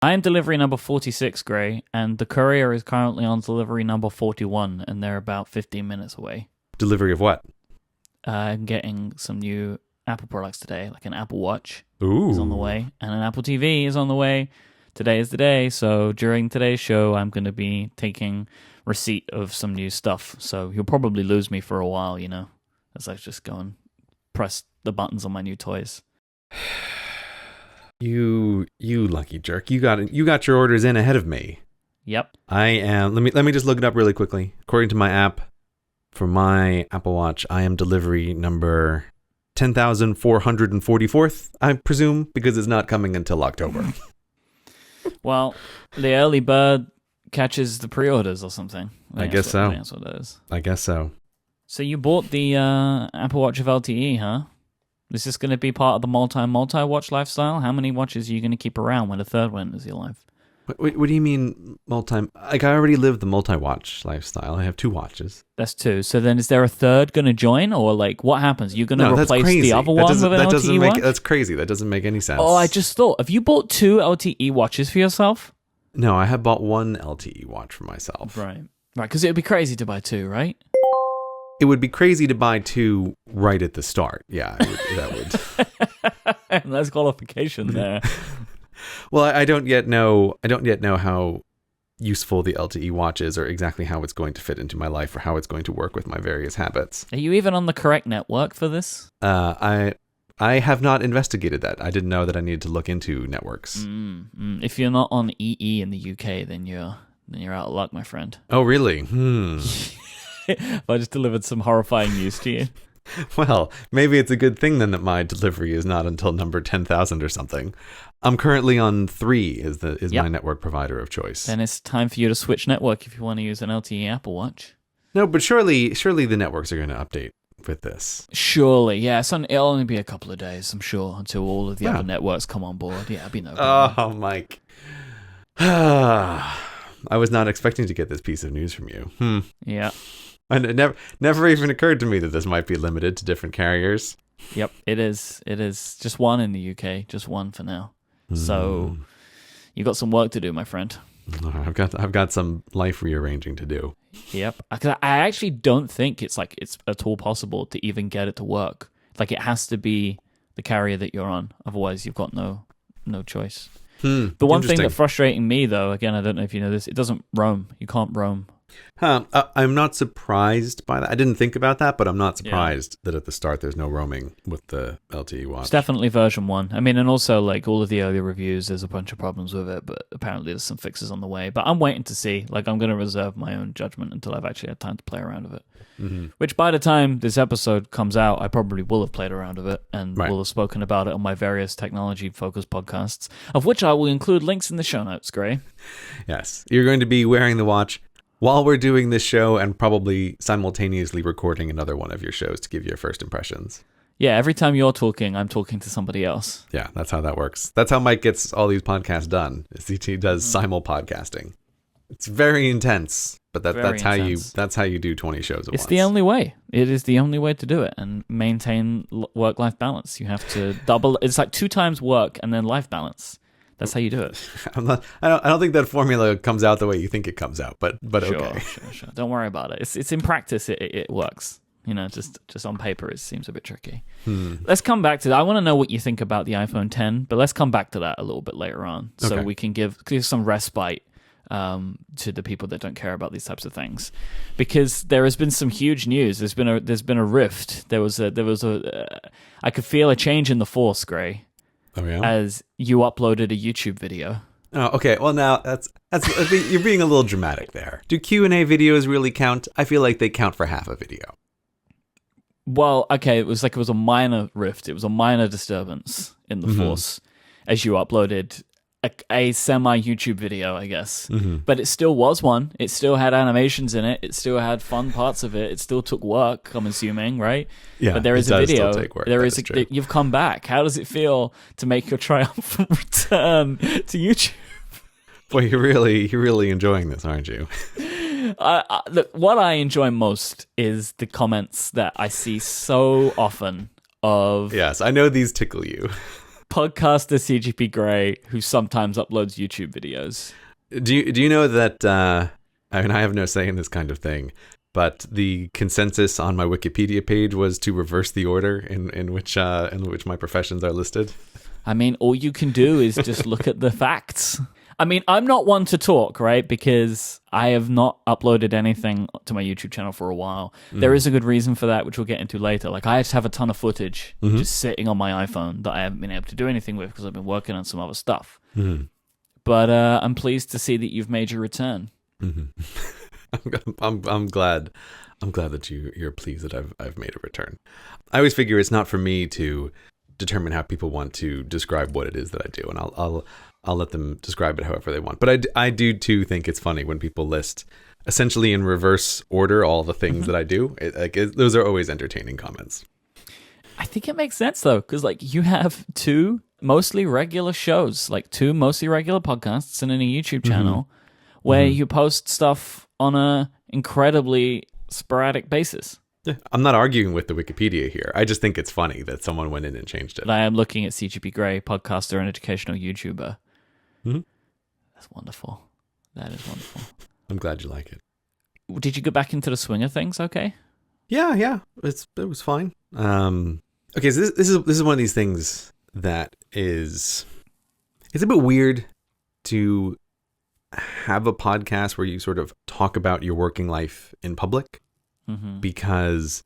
I am delivery number 46, Gray, and the courier is currently on delivery number 41, and they're about 15 minutes away. Delivery of what? I'm getting some new Apple products today, like an Apple Watch is on the way, and an Apple TV is on the way. Today is the day, so during today's show, I'm going to be taking receipt of some new stuff. So you'll probably lose me for a while, as I just go and press the buttons on my new toys. You lucky jerk. You got your orders in ahead of me. Yep. I am. Let me just look it up really quickly. According to my app, for my Apple Watch, I am delivery number 10,444th, I presume, because it's not coming until October. Well, the early bird catches the pre-orders or something. I guess so. That's what that is. I guess so. So you bought the Apple Watch of LTE, huh? Is this going to be part of the multi-watch lifestyle? How many watches are you going to keep around when a third one enters your life? What do you mean multi? Like, I already live the multi-watch lifestyle. I have 2 watches. That's 2. So then is there a third going to join? Or like, what happens? You're going to replace the other one with an LTE watch? That's crazy. That doesn't make any sense. Oh, I just thought, have you bought 2 LTE watches for yourself? No, I have bought 1 LTE watch for myself. Right, because it would be crazy to buy 2, right? It would be crazy to buy 2 right at the start. Yeah, that would. That's qualification there. Well, I don't yet know how useful the LTE watch is, or exactly how it's going to fit into my life, or how it's going to work with my various habits. Are you even on the correct network for this? I have not investigated that. I didn't know that I needed to look into networks. If you're not on EE in the UK, then you're out of luck, my friend. Oh, really? If I just delivered some horrifying news to you. Well, maybe it's a good thing then that my delivery is not until number 10,000 or something. I'm currently on 3 is my network provider of choice. Then it's time for you to switch network if you want to use an LTE Apple Watch. No, but surely the networks are going to update with this. Surely, yeah. It'll only be a couple of days, I'm sure, until all of the other networks come on board. Yeah, it'll be no problem. Oh, Myke. I was not expecting to get this piece of news from you. Yeah. And it never even occurred to me that this might be limited to different carriers. Yep, it is. It is just 1 in the UK, just 1 for now. So you got some work to do, my friend. I've got some life rearranging to do. Yep. I actually don't think it's at all possible to even get it to work. Like, it has to be the carrier that you're on. Otherwise, you've got no choice. The one thing that's frustrating me, though, again, I don't know if you know this, it doesn't roam. You can't roam. I'm not surprised by that. I didn't think about that, but I'm not surprised that at the start there's no roaming with the LTE watch. It's definitely version 1. I mean, and also, like, all of the early reviews, there's a bunch of problems with it, but apparently there's some fixes on the way. But I'm waiting to see. Like, I'm going to reserve my own judgment until I've actually had time to play around with it. Mm-hmm. Which, by the time this episode comes out, I probably will have played around with it and will have spoken about it on my various technology-focused podcasts, of which I will include links in the show notes, Gray. Yes. You're going to be wearing the watch while we're doing this show and probably simultaneously recording another one of your shows to give your first impressions. Yeah, every time you're talking, I'm talking to somebody else. Yeah, that's how that works. That's how Myke gets all these podcasts done. He does simul podcasting. It's very intense, but that's how you do 20 shows at once. It's the only way. It is the only way to do it and maintain work-life balance. You have to double. It's like 2 times work and then life balance. That's how you do it. I don't think that formula comes out the way you think it comes out, but okay. Sure. Don't worry about it. It's in practice. It works. Just on paper, it seems a bit tricky. Let's come back to that. I want to know what you think about the iPhone 10, but let's come back to that a little bit later on, so we can give some respite to the people that don't care about these types of things, because there has been some huge news. There's been a rift. There was a I could feel a change in the force, Gray. Oh yeah. As you uploaded a YouTube video. Oh, okay. Well, now that's you're being a little dramatic there. Do Q&A videos really count? I feel like they count for half a video. Well, okay, it was a minor rift. It was a minor disturbance in the force as you uploaded a semi-YouTube video, I guess. But it still was one. It still had animations in it. It still had fun parts of it. It still took work, I'm assuming, right? Yeah, but there is a video. Still take work. There is you've come back. How does it feel to make your triumphant return to YouTube? Boy, you're really enjoying this, aren't you? Look, what I enjoy most is the comments that I see so often of... Yes, I know these tickle you. podcaster CGP Grey who sometimes uploads YouTube videos. Do you know that? I mean, I have no say in this kind of thing, but the consensus on my Wikipedia page was to reverse the order in which my professions are listed. I mean, all you can do is just look at the facts. I mean, I'm not one to talk, right? Because I have not uploaded anything to my YouTube channel for a while. There is a good reason for that, which we'll get into later. Like, I just have a ton of footage just sitting on my iPhone that I haven't been able to do anything with because I've been working on some other stuff. But I'm pleased to see that you've made your return. I'm glad that you're pleased that I've made a return. I always figure it's not for me to determine how people want to describe what it is that I do, and I'll let them describe it however they want. But I do too think it's funny when people list essentially in reverse order all the things that I do. Those are always entertaining comments. I think it makes sense though, because like you have two mostly regular shows, like two mostly regular podcasts, and then a YouTube channel where you post stuff on a incredibly sporadic basis. Yeah, I'm not arguing with the Wikipedia here. I just think it's funny that someone went in and changed it. But I am looking at CGP Grey, podcaster and educational YouTuber. That's wonderful. That is wonderful. I'm glad you like it. Did you get back into the swing of things? Okay. Yeah. It was fine. Okay, so this is one of these things that it's a bit weird to have a podcast where you sort of talk about your working life in public, because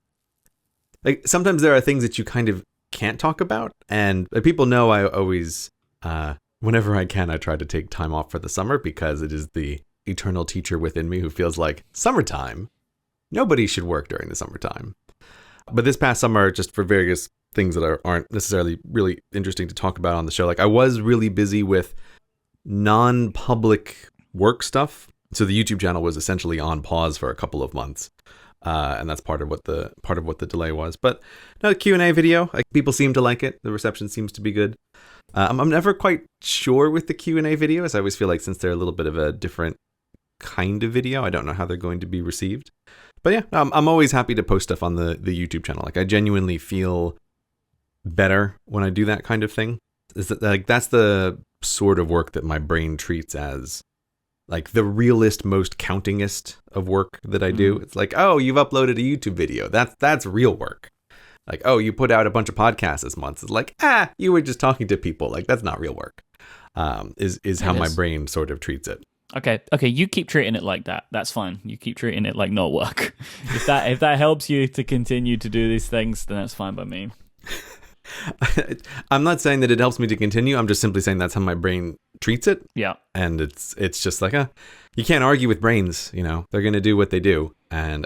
like sometimes there are things that you kind of can't talk about, and like, people know I always whenever I can I try to take time off for the summer because it is the eternal teacher within me who feels like summertime, nobody should work during the summertime. But this past summer, just for various things that aren't necessarily really interesting to talk about on the show, like I was really busy with non-public work stuff. So the YouTube channel was essentially on pause for a couple of months. And that's part of what the delay was. But no, the Q&A video, like people seem to like it. The reception seems to be good. I'm never quite sure with the Q&A videos. I always feel like since they're a little bit of a different kind of video, I don't know how they're going to be received. But yeah, I'm always happy to post stuff on the YouTube channel. Like I genuinely feel better when I do that kind of thing. Is that like that's the sort of work that my brain treats as like the realest, most countingest of work that I do. It's like, oh, you've uploaded a YouTube video. That's real work. Like, oh, you put out a bunch of podcasts this month. It's like, you were just talking to people. Like that's not real work. Is how my brain sort of treats it. Okay, you keep treating it like that. That's fine. You keep treating it like not work. If that helps you to continue to do these things, then that's fine by me. I'm not saying that it helps me to continue. I'm just simply saying that's how my brain treats it. Yeah. And it's just like, you can't argue with brains, you know. They're going to do what they do. And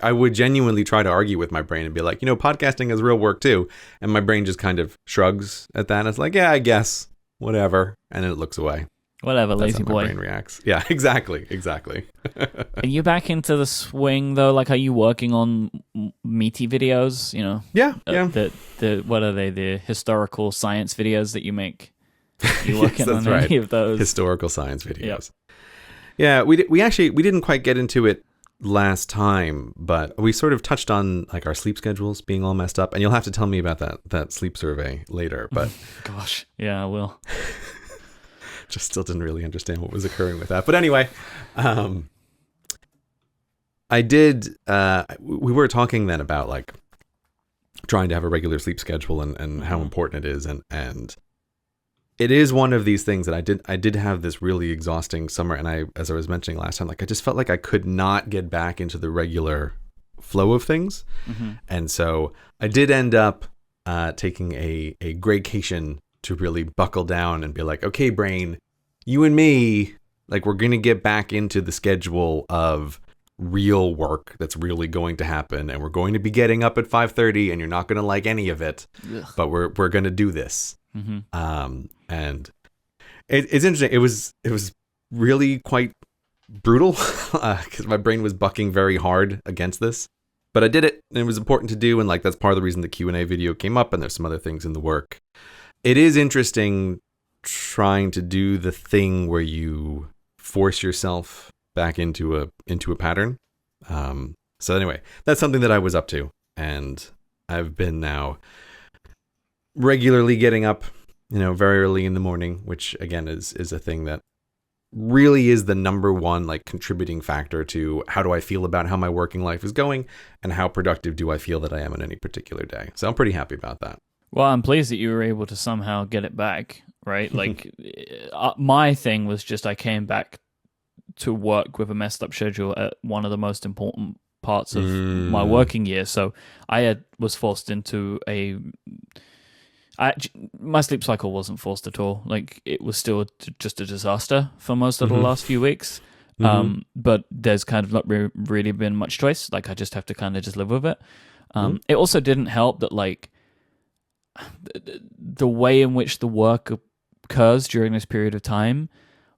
I would genuinely try to argue with my brain and be like, you know, podcasting is real work too. And my brain just kind of shrugs at that. And it's like, yeah, I guess, whatever. And then it looks away. Whatever, That's lazy how boy. My brain reacts. Yeah, exactly. Are you back into the swing though? Like, are you working on meaty videos? You know? Yeah. The what are they? The historical science videos that you make? Are you working yes, on right. any of those? Historical science videos. Yep. Yeah, we didn't quite get into it last time, but we sort of touched on like our sleep schedules being all messed up, and you'll have to tell me about that sleep survey later. But gosh, yeah, I will. Just still didn't really understand what was occurring with that. But anyway, I did. We were talking then about like trying to have a regular sleep schedule and how important it is, and it is one of these things that I did have this really exhausting summer, and as I was mentioning last time, like I just felt like I could not get back into the regular flow of things, and so I did end up taking a graycation to really buckle down and be like, okay, brain, you and me, like we're going to get back into the schedule of real work that's really going to happen. And we're going to be getting up at 5:30 and you're not going to like any of it, but we're going to do this. And it's interesting. It was really quite brutal because my brain was bucking very hard against this, but I did it and it was important to do. And like, that's part of the reason the Q&A video came up, and there's some other things in the work. It is interesting trying to do the thing where you force yourself back into a pattern. So anyway, that's something that I was up to, and I've been now regularly getting up, very early in the morning, which again is a thing that really is the number one like contributing factor to how do I feel about how my working life is going and how productive do I feel that I am on any particular day. So I'm pretty happy about that. Well, I'm pleased that you were able to somehow get it back, right? Like, my thing was just I came back to work with a messed up schedule at one of the most important parts of my working year. So I was forced into my sleep cycle wasn't forced at all. Like, it was still just a disaster for most of the last few weeks. But there's kind of not really been much choice. Like, I just have to kind of just live with it. It also didn't help that, like, the way in which the work occurs during this period of time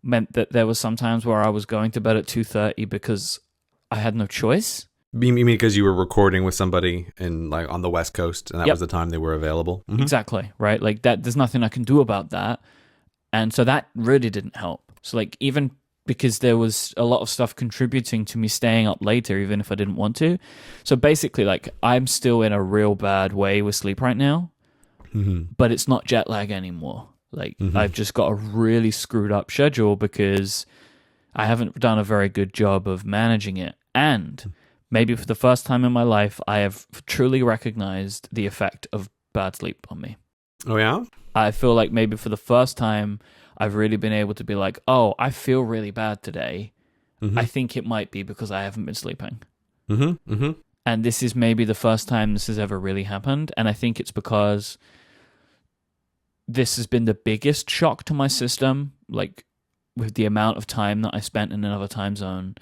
meant that there was some times where I was going to bed at 2:30 because I had no choice. You mean because you were recording with somebody on the West Coast and that was the time they were available? Exactly, right? Like, that, there's nothing I can do about that. And so that really didn't help. So, like, even because there was a lot of stuff contributing to me staying up later, even if I didn't want to. So basically, like, I'm still in a real bad way with sleep right now, but it's not jet lag anymore. Like, I've just got a really screwed up schedule because I haven't done a very good job of managing it. And maybe for the first time in my life, I have truly recognized the effect of bad sleep on me. Oh, yeah? I feel like maybe for the first time, I've really been able to be like, oh, I feel really bad today. I think it might be because I haven't been sleeping. And this is maybe the first time this has ever really happened. And I think it's because this has been the biggest shock to my system, like with the amount of time that I spent in another time zone,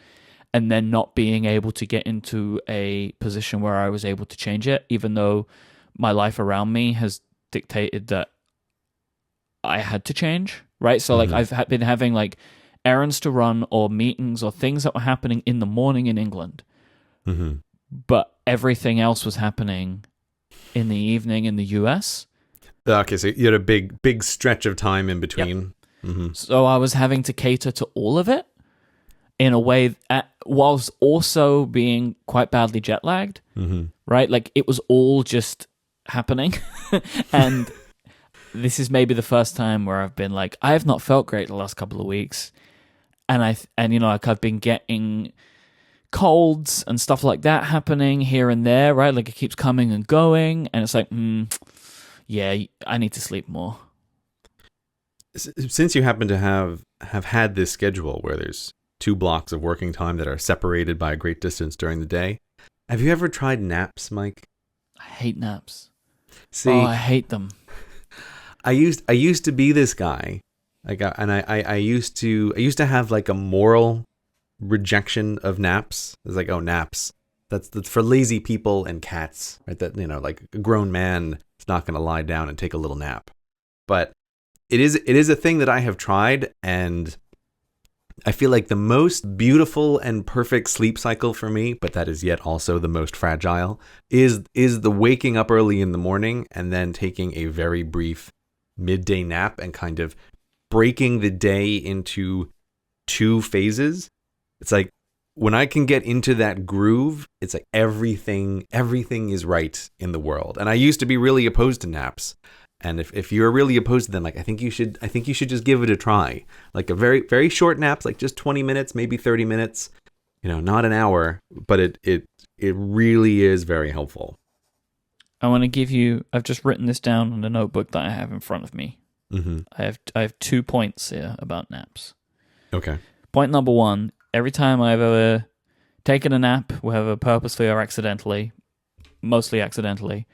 and then not being able to get into a position where I was able to change it, even though my life around me has dictated that I had to change, right? So like I've been having like errands to run or meetings or things that were happening in the morning in England, but everything else was happening in the evening in the US. Okay, so you had a big stretch of time in between. So I was having to cater to all of it in a way whilst also being quite badly jet lagged, right? Like, it was all just happening. And this is maybe the first time where I've been like, I have not felt great the last couple of weeks. And like, I've been getting colds and stuff like that happening here and there, right? Like, it keeps coming and going. And it's like, yeah, I need to sleep more. Since you happen to have had this schedule where there's 2 blocks of working time that are separated by a great distance during the day, have you ever tried naps, Myke? I hate naps. See, I hate them. I used to be this guy, I used to have like a moral rejection of naps. It's like, oh, naps, that's for lazy people and cats, right? That, like, a grown man is not going to lie down and take a little nap. But it is a thing that I have tried, and I feel like the most beautiful and perfect sleep cycle for me, but that is yet also the most fragile, is the waking up early in the morning and then taking a very brief midday nap and kind of breaking the day into 2 phases. It's like, when I can get into that groove, it's like everything is right in the world. And I used to be really opposed to naps. And if you're really opposed to them, like, I think you should just give it a try. Like, a very, very short naps, like just 20 minutes, maybe 30 minutes, not an hour, but it really is very helpful. I want to give you, I've just written this down on the notebook that I have in front of me. I have 2 points here about naps. Okay. Point number 1, every time I've ever taken a nap, whether purposely or accidentally, mostly accidentally,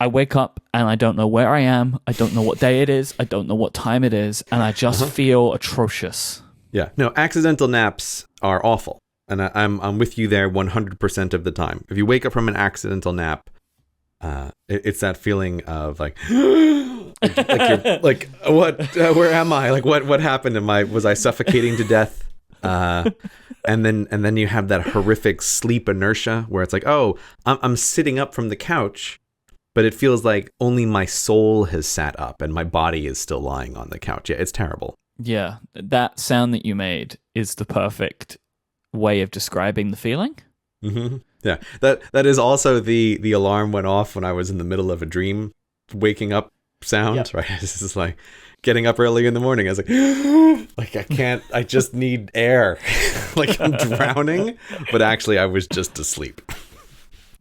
I wake up and I don't know where I am. I don't know what day it is. I don't know what time it is. And I just feel atrocious. Yeah. No, accidental naps are awful. And I'm with you there 100% of the time. If you wake up from an accidental nap, it's that feeling of like, you're like, what, where am I? Like, what happened? Was I suffocating to death? And then you have that horrific sleep inertia where it's like, oh, I'm sitting up from the couch, but it feels like only my soul has sat up and my body is still lying on the couch. Yeah, it's terrible. Yeah, that sound that you made is the perfect way of describing the feeling. Yeah, that is also the alarm went off when I was in the middle of a dream, waking up sound, right? This is like getting up early in the morning. I was like, like I can't, I just need air. Like I'm drowning, but actually I was just asleep.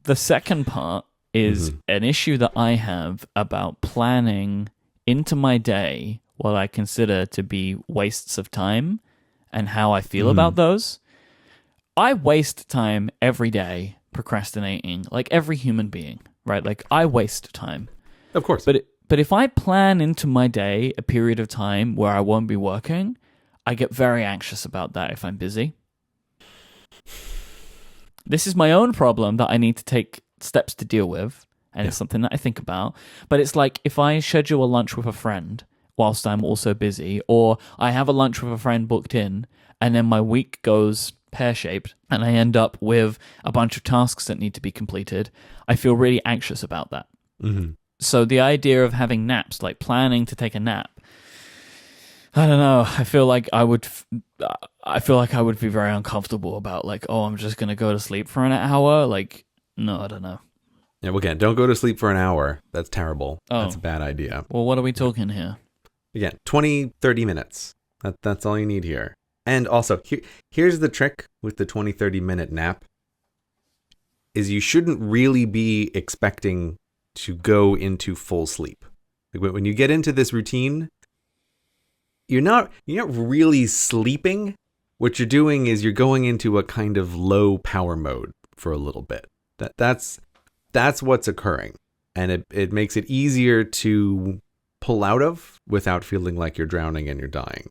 The second part is an issue that I have about planning into my day what I consider to be wastes of time and how I feel about those. I waste time every day procrastinating, like every human being, right? Like I waste time. Of course. But if I plan into my day a period of time where I won't be working, I get very anxious about that if I'm busy. This is my own problem that I need to take steps to deal with, and it's something that I think about. But it's like if I schedule a lunch with a friend whilst I'm also busy, or I have a lunch with a friend booked in, and then my week goes pear-shaped, and I end up with a bunch of tasks that need to be completed, I feel really anxious about that. So the idea of having naps, like planning to take a nap, I don't know. I feel like I would be very uncomfortable about like, oh, I'm just gonna go to sleep for an hour. Like, no, I don't know. Yeah, well, again, don't go to sleep for an hour. That's terrible. Oh. That's a bad idea. Well, what are we talking here? Again, 20, 30 minutes. That's all you need here. And also, here's the trick with the 20, 30-minute nap, is you shouldn't really be expecting to go into full sleep. Like when you get into this routine, you're not really sleeping. What you're doing is you're going into a kind of low power mode for a little bit. That's what's occurring. And it makes it easier to pull out of without feeling like you're drowning and you're dying.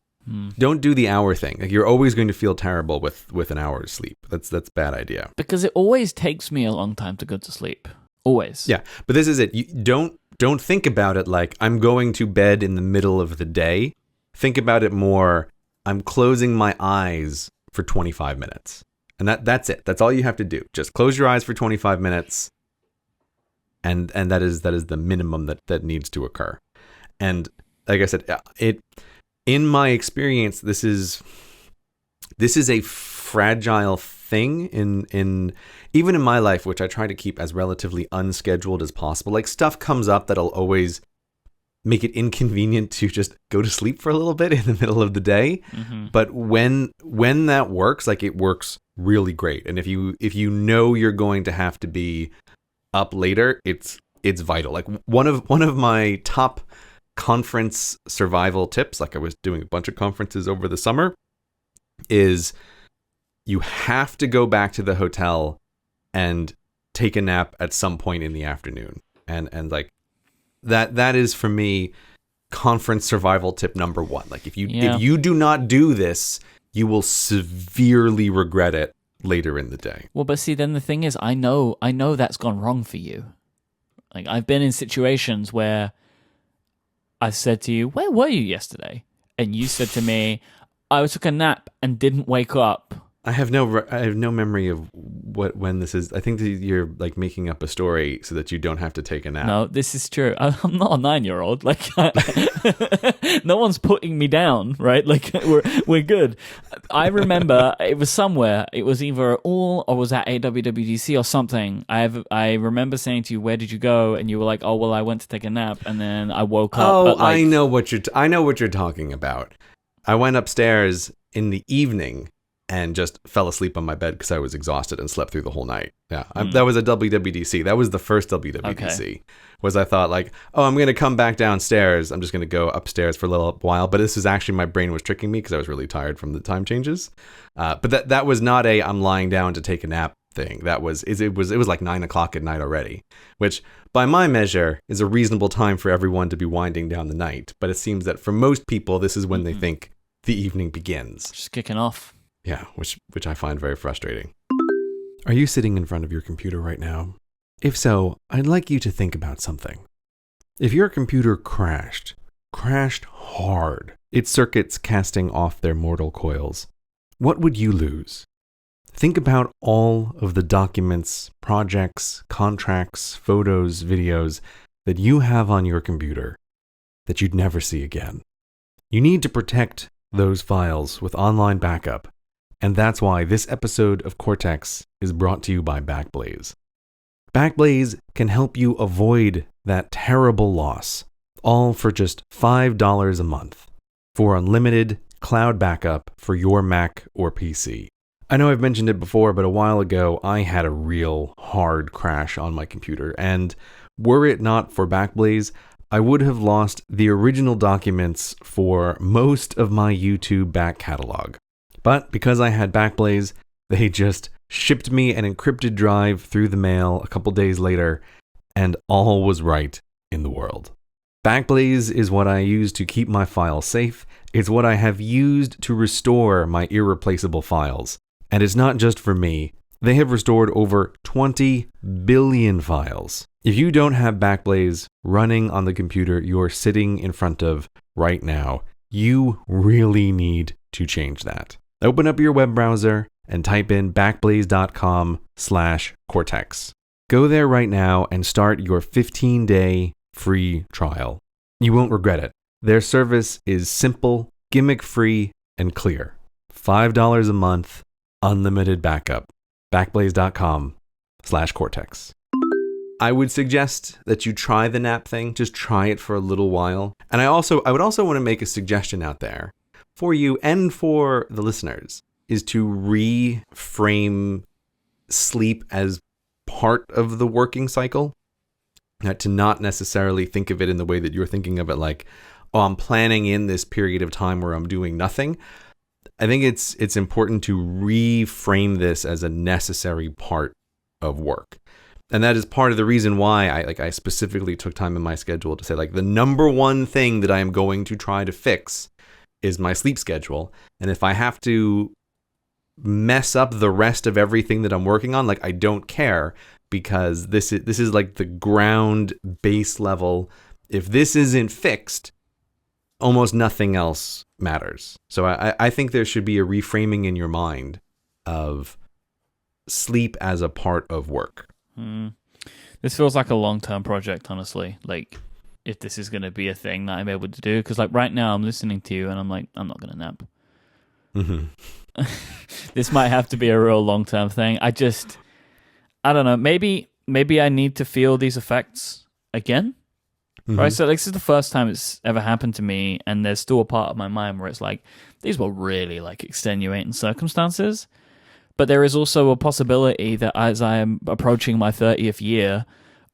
Don't do the hour thing. Like you're always going to feel terrible with an hour's sleep. That's a bad idea. Because it always takes me a long time to go to sleep. Always. Yeah, but this is it. You don't think about it like I'm going to bed in the middle of the day. Think about it more, I'm closing my eyes for 25 minutes. And that's it. That's all you have to do. Just close your eyes for 25 minutes. And that is the minimum that needs to occur. And like I said, in my experience, this is a fragile thing in even in my life, which I try to keep as relatively unscheduled as possible. Like stuff comes up that'll always make it inconvenient to just go to sleep for a little bit in the middle of the day. But when that works, like it works really great. And if you know you're going to have to be up later, it's vital. Like one of my top conference survival tips, like I was doing a bunch of conferences over the summer, is you have to go back to the hotel and take a nap at some point in the afternoon. And like that is for me conference survival tip number one. Like if you do not do this, you will severely regret it later in the day. Well, but see, then the thing is, I know that's gone wrong for you. Like I've been in situations where I said to you, "Where were you yesterday?" And you said to me, "I took a nap and didn't wake up." I have no memory of when this is. I think that you're like making up a story so that you don't have to take a nap. No, this is true. I'm not a 9-year-old. Like, no one's putting me down, right? Like, we're good. I remember it was somewhere. It was either or was at AWWDC or something. I remember saying to you, "Where did you go?" And you were like, "Oh, well, I went to take a nap, and then I woke up." Oh, I know what you're talking about. I went upstairs in the evening and just fell asleep on my bed because I was exhausted and slept through the whole night. Yeah, that was a WWDC. That was the first WWDC. Okay. Was I thought like, oh, I'm going to come back downstairs. I'm just going to go upstairs for a little while. But this is actually, my brain was tricking me because I was really tired from the time changes. But that was not I'm lying down to take a nap thing. It was like 9 o'clock at night already, which by my measure is a reasonable time for everyone to be winding down the night. But it seems that for most people, this is when they think the evening begins. Just kicking off. Yeah, which I find very frustrating. Are you sitting in front of your computer right now? If so, I'd like you to think about something. If your computer crashed hard, its circuits casting off their mortal coils, what would you lose? Think about all of the documents, projects, contracts, photos, videos that you have on your computer that you'd never see again. You need to protect those files with online backup. And that's why this episode of Cortex is brought to you by Backblaze. Backblaze can help you avoid that terrible loss, all for just $5 a month for unlimited cloud backup for your Mac or PC. I know I've mentioned it before, but a while ago, I had a real hard crash on my computer, and were it not for Backblaze, I would have lost the original documents for most of my YouTube back catalog. But because I had Backblaze, they just shipped me an encrypted drive through the mail a couple days later, and all was right in the world. Backblaze is what I use to keep my files safe. It's what I have used to restore my irreplaceable files. And it's not just for me. They have restored over 20 billion files. If you don't have Backblaze running on the computer you're sitting in front of right now, you really need to change that. Open up your web browser and type in backblaze.com/Cortex. Go there right now and start your 15-day free trial. You won't regret it. Their service is simple, gimmick-free, and clear. $5 a month, unlimited backup. Backblaze.com/Cortex. I would suggest that you try the nap thing. Just try it for a little while. And I would also want to make a suggestion out there for you and for the listeners, is to reframe sleep as part of the working cycle. To not necessarily think of it in the way that you're thinking of it, like, oh, I'm planning in this period of time where I'm doing nothing. I think it's important to reframe this as a necessary part of work. And that is part of the reason why I specifically took time in my schedule to say, like, the number one thing that I am going to try to fix is my sleep schedule. And if I have to mess up the rest of everything that I'm working on, like, I don't care, because this is like the ground base level. If this isn't fixed, almost nothing else matters. So I think there should be a reframing in your mind of sleep as a part of work. This feels like a long-term project, honestly. Like, if this is going to be a thing that I'm able to do, because like right now I'm listening to you and I'm like, I'm not going to nap. Mm-hmm. This might have to be a real long-term thing. I don't know. Maybe I need to feel these effects again. Mm-hmm. Right? So like, this is the first time it's ever happened to me, and there's still a part of my mind where it's like, these were really like extenuating circumstances. But there is also a possibility that as I am approaching my 30th year,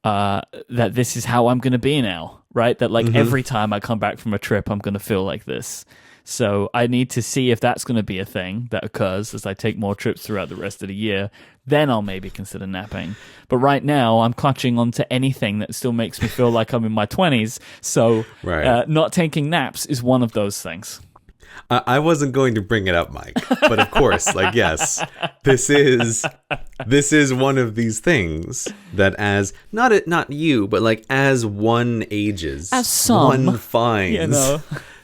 that this is how I'm going to be now, right? That like every time I come back from a trip, I'm going to feel like this. So I need to see if that's going to be a thing that occurs as I take more trips throughout the rest of the year. Then I'll maybe consider napping. But right now, I'm clutching onto anything that still makes me feel like I'm in my 20s. So not taking naps is one of those things. I wasn't going to bring it up, Myke, but of course, like, yes, this is one of these things that as not you, but like as one ages, one finds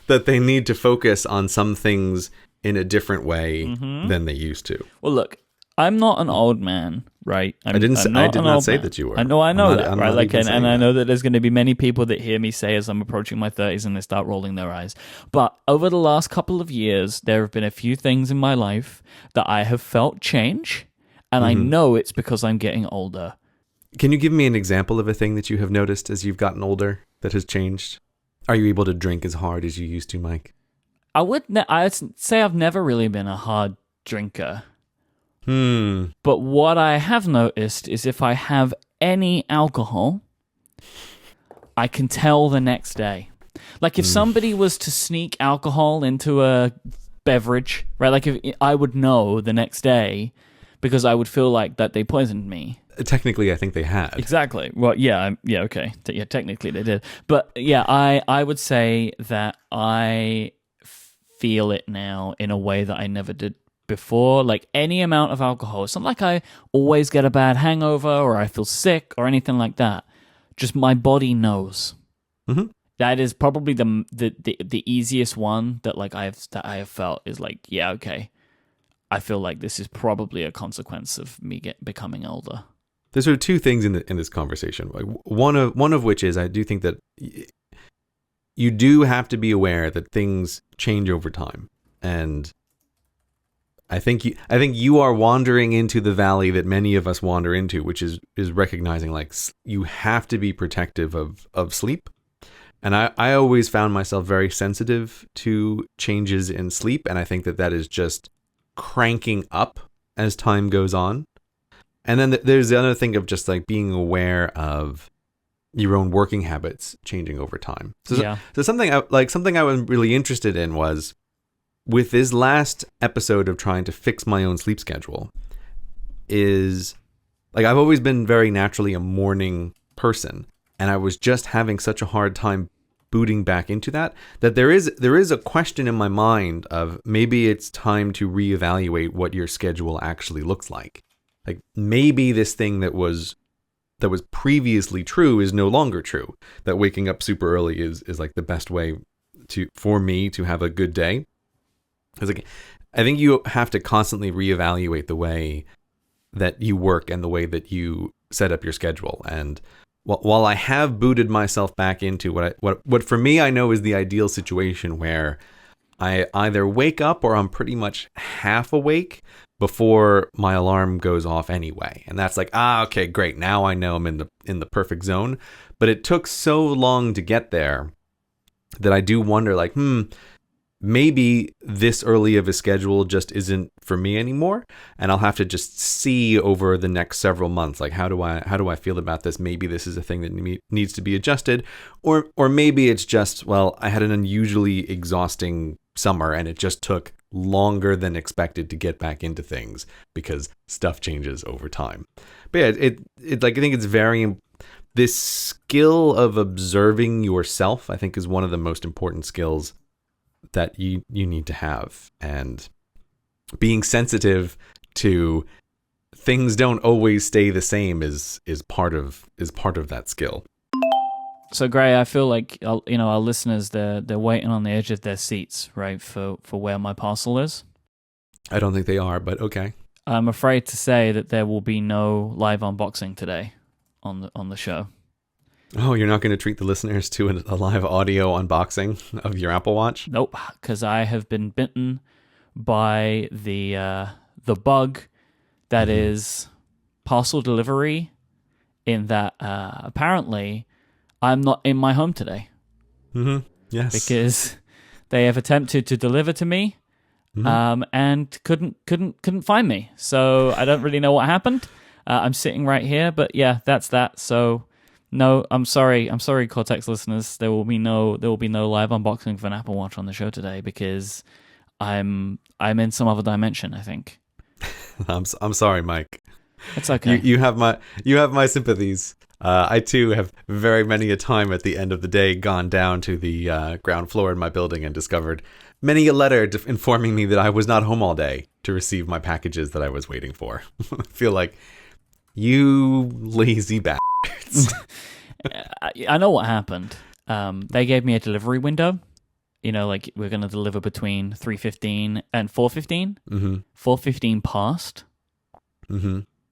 that they need to focus on some things in a different way than they used to. Well, look, I'm not an old man, right? I did not say that you were. I know that, right? Like, and I know that there's going to be many people that hear me say as I'm approaching my 30s and they start rolling their eyes. But over the last couple of years, there have been a few things in my life that I have felt change, and I know it's because I'm getting older. Can you give me an example of a thing that you have noticed as you've gotten older that has changed? Are you able to drink as hard as you used to, Myke? I'd say I've never really been a hard drinker. But what I have noticed is if I have any alcohol, I can tell the next day. Like if somebody was to sneak alcohol into a beverage, right? Like if I would know the next day because I would feel like that they poisoned me. Technically, I think they had. Exactly. Well, okay. Technically they did. But yeah, I would say that I feel it now in a way that I never did before. Like any amount of alcohol. It's not like I always get a bad hangover or I feel sick or anything like that. Just my body knows. That is probably the easiest one that like I have felt is like, yeah, okay. I feel like this is probably a consequence of me becoming older. There's sort of two things in this conversation. Like one of which is I do think that you do have to be aware that things change over time, and I think you are wandering into the valley that many of us wander into, which is recognizing like you have to be protective of sleep, And I always found myself very sensitive to changes in sleep. And I think that is just cranking up as time goes on. And then there's the other thing of just like being aware of your own working habits changing over time. So something I was really interested in was with this last episode of trying to fix my own sleep schedule is like I've always been very naturally a morning person, and I was just having such a hard time booting back into that there is a question in my mind of maybe it's time to reevaluate what your schedule actually looks like. Like maybe this thing that was previously true is no longer true. That waking up super early is like the best way for me to have a good day. Because like, I think you have to constantly reevaluate the way that you work and the way that you set up your schedule. And while I have booted myself back into what for me I know is the ideal situation where I either wake up or I'm pretty much half awake before my alarm goes off anyway. And that's like, okay, great. Now I know I'm in the perfect zone. But it took so long to get there that I do wonder like, maybe this early of a schedule just isn't for me anymore, and I'll have to just see over the next several months, like how do I feel about this? Maybe this is a thing that needs to be adjusted, or maybe it's just, well, I had an unusually exhausting summer and it just took longer than expected to get back into things because stuff changes over time. But yeah, it like I think it's this skill of observing yourself, I think, is one of the most important skills that you need to have, and being sensitive to things don't always stay the same is part of that skill. So Gray, I feel like our listeners they're waiting on the edge of their seats, right, for where my parcel is. I don't think they are, but okay. I'm afraid to say that there will be no live unboxing today on the show. Oh, you're not going to treat the listeners to a live audio unboxing of your Apple Watch? Nope, because I have been bitten by the bug that is parcel delivery, in that apparently I'm not in my home today. Mm-hmm. Yes. Because they have attempted to deliver to me, and couldn't find me. So I don't really know what happened. I'm sitting right here, but yeah, that's that. So. No, I'm sorry, Cortex listeners. There will be no live unboxing of an Apple Watch on the show today because I'm in some other dimension, I think. I'm sorry, Myke. It's okay. You have my sympathies. I too have very many a time at the end of the day gone down to the ground floor in my building and discovered many a letter informing me that I was not home all day to receive my packages that I was waiting for. I feel like you lazy bastards. I know what happened. They gave me a delivery window. Like we're going to deliver between 3:15 and 4:15. 4:15 passed.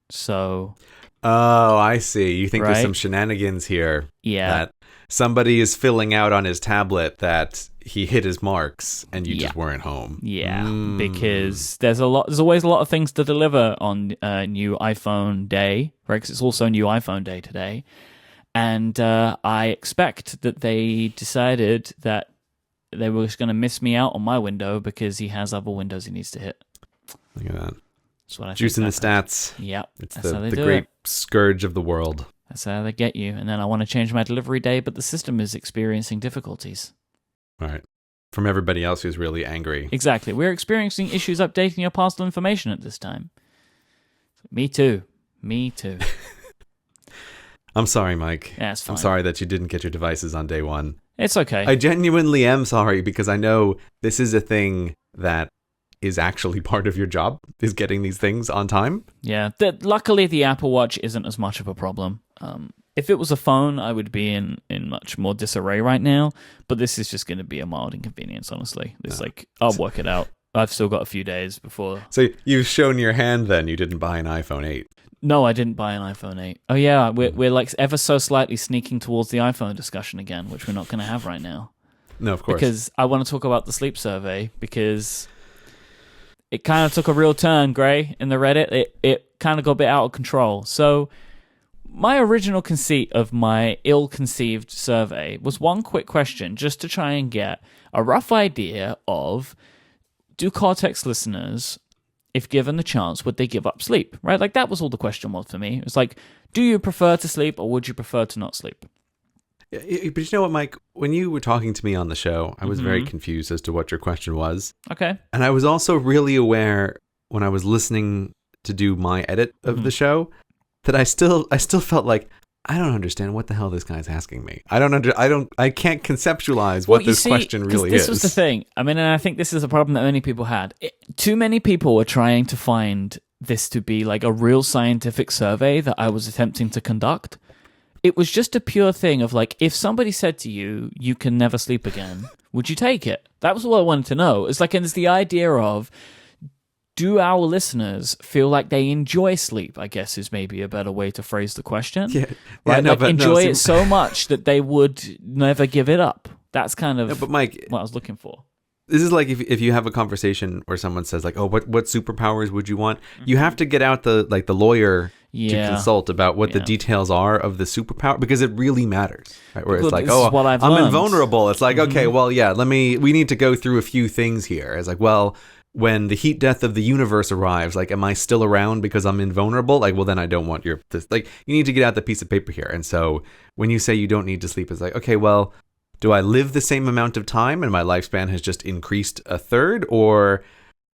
So. Oh, I see. You think right? There's some shenanigans here. Yeah. That somebody is filling out on his tablet that he hit his marks and you just weren't home. Yeah, because there's always a lot of things to deliver on new iPhone day, right? Because it's also new iPhone day today. And I expect that they decided that they were just going to miss me out on my window because he has other windows he needs to hit. Look at that. That's what I Juice in the happened. stats. Yep. It's the great scourge of the world. That's how they get you. And then I want to change my delivery day, but the system is experiencing difficulties. All right. From everybody else who's really angry. Exactly. We're experiencing issues updating your parcel information at this time. Me too. I'm sorry, Myke. Yeah, it's fine. I'm sorry that you didn't get your devices on day one. It's okay. I genuinely am sorry because I know this is a thing that is actually part of your job, is getting these things on time. Yeah. Luckily, the Apple Watch isn't as much of a problem. If it was a phone, I would be in much more disarray right now. But this is just going to be a mild inconvenience, honestly. It's I'll work it out. I've still got a few days before. So you've shown your hand then. You didn't buy an iPhone 8. No, I didn't buy an iPhone 8. Oh, yeah. We're like ever so slightly sneaking towards the iPhone discussion again, which we're not going to have right now. No, of course. Because I want to talk about the sleep survey because it kind of took a real turn, Gray, in the Reddit. It kind of got a bit out of control. So my original conceit of my ill-conceived survey was one quick question just to try and get a rough idea of, do Cortex listeners, if given the chance, would they give up sleep, right? Like, that was all the question was for me. It was like, do you prefer to sleep or would you prefer to not sleep? But you know what, Myke? When you were talking to me on the show, I was very confused as to what your question was. Okay. And I was also really aware when I was listening to do my edit of the show that I still felt like, I don't understand what the hell this guy's asking me. I can't conceptualize what this question really is. This was the thing. I mean, and I think this is a problem that many people had. Too many people were trying to find this to be like a real scientific survey that I was attempting to conduct. It was just a pure thing of like, if somebody said to you, you can never sleep again, would you take it? That was all I wanted to know. It's like, and it's the idea of, do our listeners feel like they enjoy sleep, I guess is maybe a better way to phrase the question. Yeah. Right? Like, enjoy it so much that they would never give it up. That's kind of but Myke, what I was looking for. This is like if you have a conversation where someone says like, oh, what superpowers would you want? You have to get out the lawyer to consult about what the details are of the superpower, because it really matters. Right? Where it's like, oh, I'm invulnerable. It's like, okay, well, yeah, we need to go through a few things here. It's like, well, when the heat death of the universe arrives, like, am I still around because I'm invulnerable? Like, well, then I don't want like, you need to get out the piece of paper here. And so when you say you don't need to sleep, it's like, okay, well, do I live the same amount of time and my lifespan has just increased a third, or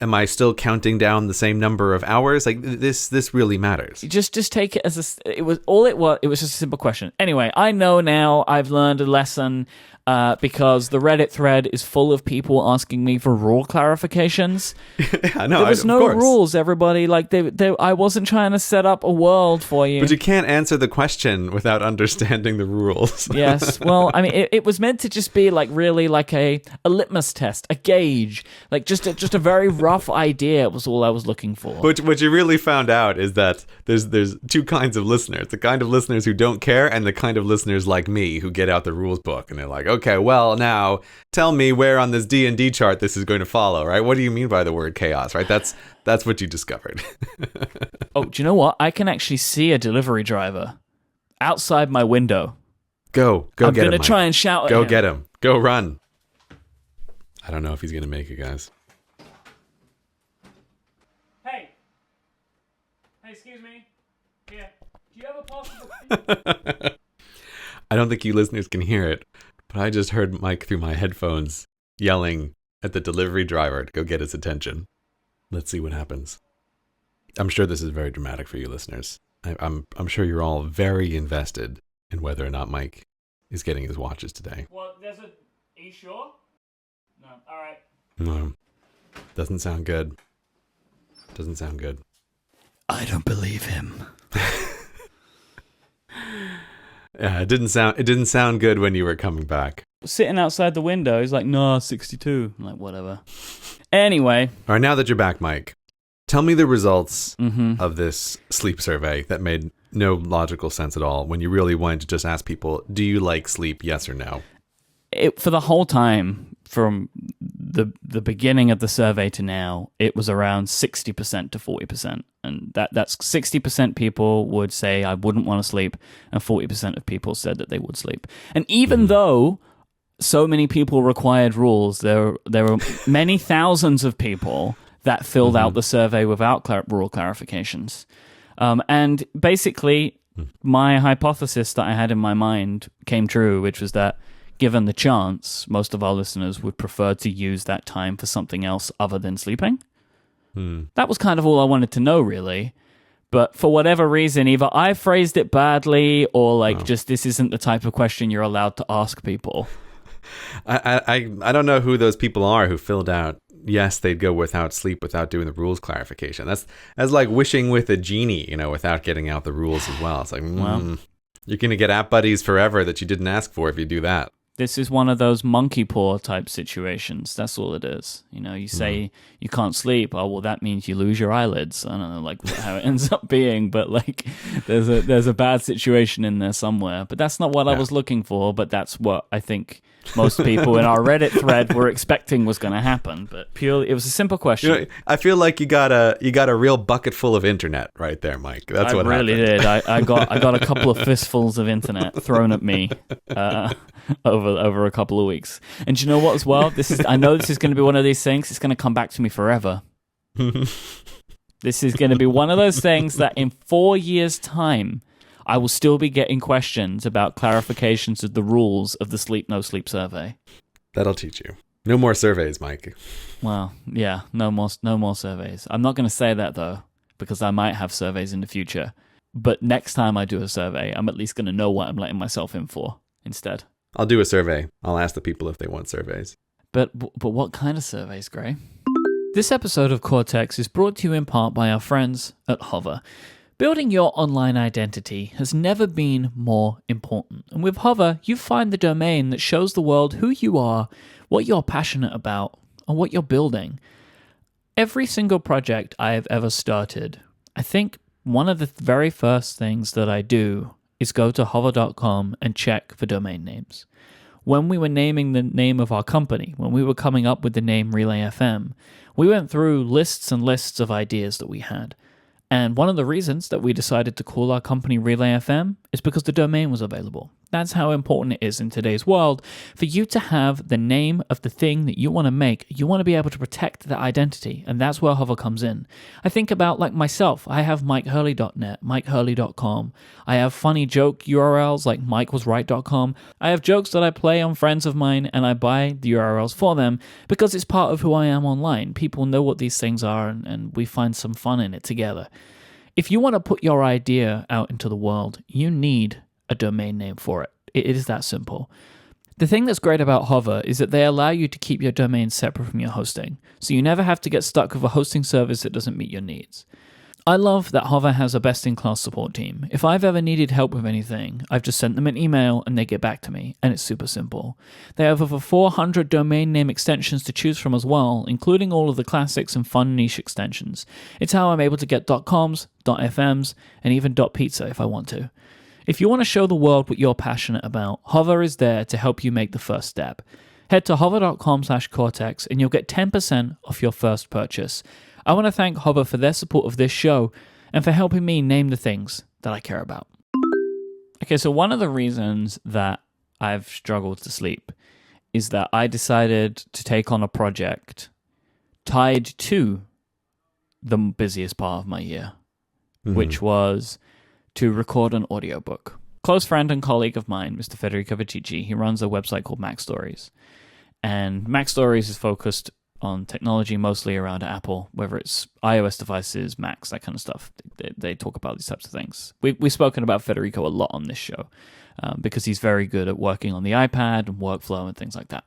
am I still counting down the same number of hours? Like, this really matters. Just take it as it was just a simple question. Anyway, I know now, I've learned a lesson because the Reddit thread is full of people asking me for rule clarifications. I know. There was no rules, everybody. Like, I wasn't trying to set up a world for you. But you can't answer the question without understanding the rules. Yes. Well, I mean, it was meant to just be like really like a litmus test, a gauge, like just a very rough idea was all I was looking for. What you really found out is that there's two kinds of listeners: the kind of listeners who don't care, and the kind of listeners like me who get out the rules book and they're like, okay, well, now tell me where on this D&D chart this is going to follow, right? What do you mean by the word chaos, right? That's what you discovered. Oh, do you know what? I can actually see a delivery driver outside my window. Go get him. I'm going to try and shout at him. Go get him. Go run. I don't know if he's going to make it, guys. Hey, excuse me. Here. Do you have a possible... I don't think you listeners can hear it, but I just heard Myke through my headphones yelling at the delivery driver to go get his attention. Let's see what happens. I'm sure this is very dramatic for you listeners. I'm sure you're all very invested in whether or not Myke is getting his watches today. Well, are you sure? No. All right. No. Doesn't sound good. I don't believe him. Yeah, it didn't sound good when you were coming back. Sitting outside the window, he's like, no, 62. I'm like, whatever. Anyway. All right, now that you're back, Myke, tell me the results of this sleep survey that made no logical sense at all when you really wanted to just ask people, do you like sleep, yes or no? For the whole time, from the beginning of the survey to now, it was around 60% to 40%. And that's 60% people would say, I wouldn't want to sleep, and 40% of people said that they would sleep. And even though so many people required rules, there were many thousands of people that filled out the survey without rule clarifications. And basically, my hypothesis that I had in my mind came true, which was that given the chance, most of our listeners would prefer to use that time for something else other than sleeping. That was kind of all I wanted to know, really. But for whatever reason, either I phrased it badly or just this isn't the type of question you're allowed to ask people. I don't know who those people are who filled out, yes, they'd go without sleep without doing the rules clarification. That's like wishing with a genie, without getting out the rules as well. It's like, you're going to get app buddies forever that you didn't ask for if you do that. This is one of those monkey paw type situations. That's all it is. You say you can't sleep. Oh, well, that means you lose your eyelids. I don't know, like how it ends up being, but like there's a bad situation in there somewhere. But that's not what I was looking for. But that's what I think most people in our Reddit thread were expecting was going to happen. But purely, it was a simple question. I feel like you got a real bucket full of internet right there, Myke. That's what happened. I really did. I got a couple of fistfuls of internet thrown at me. Over a couple of weeks. And do you know what as well? I know this is going to be one of these things. It's going to come back to me forever. This is going to be one of those things that in 4 years' time, I will still be getting questions about clarifications of the rules of the Sleep No Sleep survey. That'll teach you. No more surveys, Myke. Well, yeah, no more surveys. I'm not going to say that though, because I might have surveys in the future. But next time I do a survey, I'm at least going to know what I'm letting myself in for instead. I'll do a survey. I'll ask the people if they want surveys. But what kind of surveys, Gray? This episode of Cortex is brought to you in part by our friends at Hover. Building your online identity has never been more important. And with Hover, you find the domain that shows the world who you are, what you're passionate about, and what you're building. Every single project I have ever started, I think one of the very first things that I do is go to hover.com and check for domain names. When we were naming the name of our company, when we were coming up with the name Relay FM, we went through lists and lists of ideas that we had. And one of the reasons that we decided to call our company Relay FM is because the domain was available. That's how important it is in today's world for you to have the name of the thing that you want to make. You want to be able to protect that identity, and that's where Hover comes in. I think about like myself. I have MykeHurley.net, MykeHurley.com. I have funny joke URLs like MykeWasRight.com. I have jokes that I play on friends of mine, and I buy the URLs for them because it's part of who I am online. People know what these things are, and we find some fun in it together. If you want to put your idea out into the world, you need a domain name for it. It is that simple. The thing that's great about Hover is that they allow you to keep your domain separate from your hosting, so you never have to get stuck with a hosting service that doesn't meet your needs. I love that Hover has a best-in-class support team. If I've ever needed help with anything, I've just sent them an email and they get back to me, and it's super simple. They have over 400 domain name extensions to choose from as well, including all of the classics and fun niche extensions. It's how I'm able to get .coms, .fms, and even .pizza if I want to. If you want to show the world what you're passionate about, Hover is there to help you make the first step. Head to hover.com/cortex and you'll get 10% off your first purchase. I want to thank Hover for their support of this show and for helping me name the things that I care about. Okay, so one of the reasons that I've struggled to sleep is that I decided to take on a project tied to the busiest part of my year, which was to record an audiobook. Close friend and colleague of mine, Mr. Federico Vitici, he runs a website called Mac Stories. And Mac Stories is focused on technology, mostly around Apple, whether it's iOS devices, Macs, that kind of stuff. They talk about these types of things. We've spoken about Federico a lot on this show because he's very good at working on the iPad and workflow and things like that.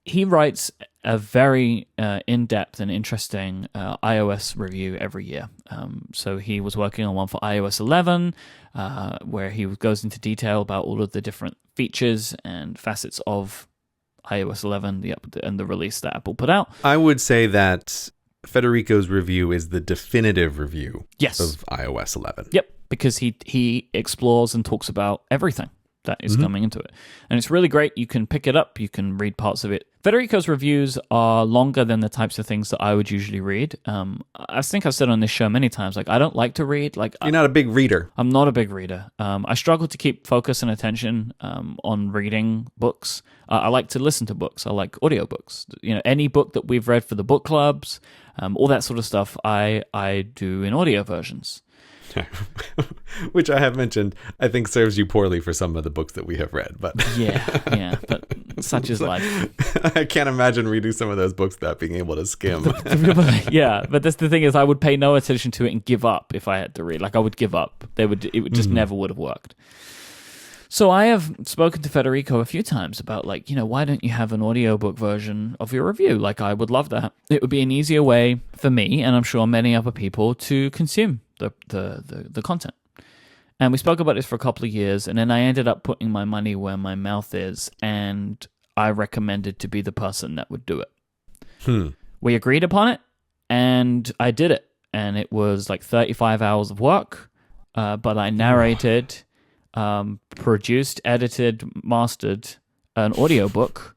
He writes a very in-depth and interesting iOS review every year. So he was working on one for iOS 11, where he goes into detail about all of the different features and facets of iOS 11 and the release that Apple put out. I would say that Federico's review is the definitive review yes. of iOS 11. Yep, because he explores and talks about everything that is coming into it. And it's really great. You can pick it up. You can read parts of it. Federico's reviews are longer than the types of things that I would usually read. I think I've said on this show many times, like, I don't like to read. Like, you're not a big reader. I'm not a big reader. I struggle to keep focus and attention on reading books. I like to listen to books. I like audiobooks. Any book that we've read for the book clubs, all that sort of stuff, I do in audio versions. Which I have mentioned, I think serves you poorly for some of the books that we have read. But yeah, but such is life. I can't imagine reading some of those books without being able to skim. Yeah, but that's the thing is, I would pay no attention to it and give up if I had to read. Like, I would give up. It would just never would have worked. So I have spoken to Federico a few times about, like, why don't you have an audiobook version of your review? Like, I would love that. It would be an easier way for me, and I'm sure many other people, to consume the content. And we spoke about this for a couple of years, and then I ended up putting my money where my mouth is, and I recommended to be the person that would do it. We agreed upon it, and I did it. And it was like 35 hours of work, but I narrated, produced, edited, mastered an audiobook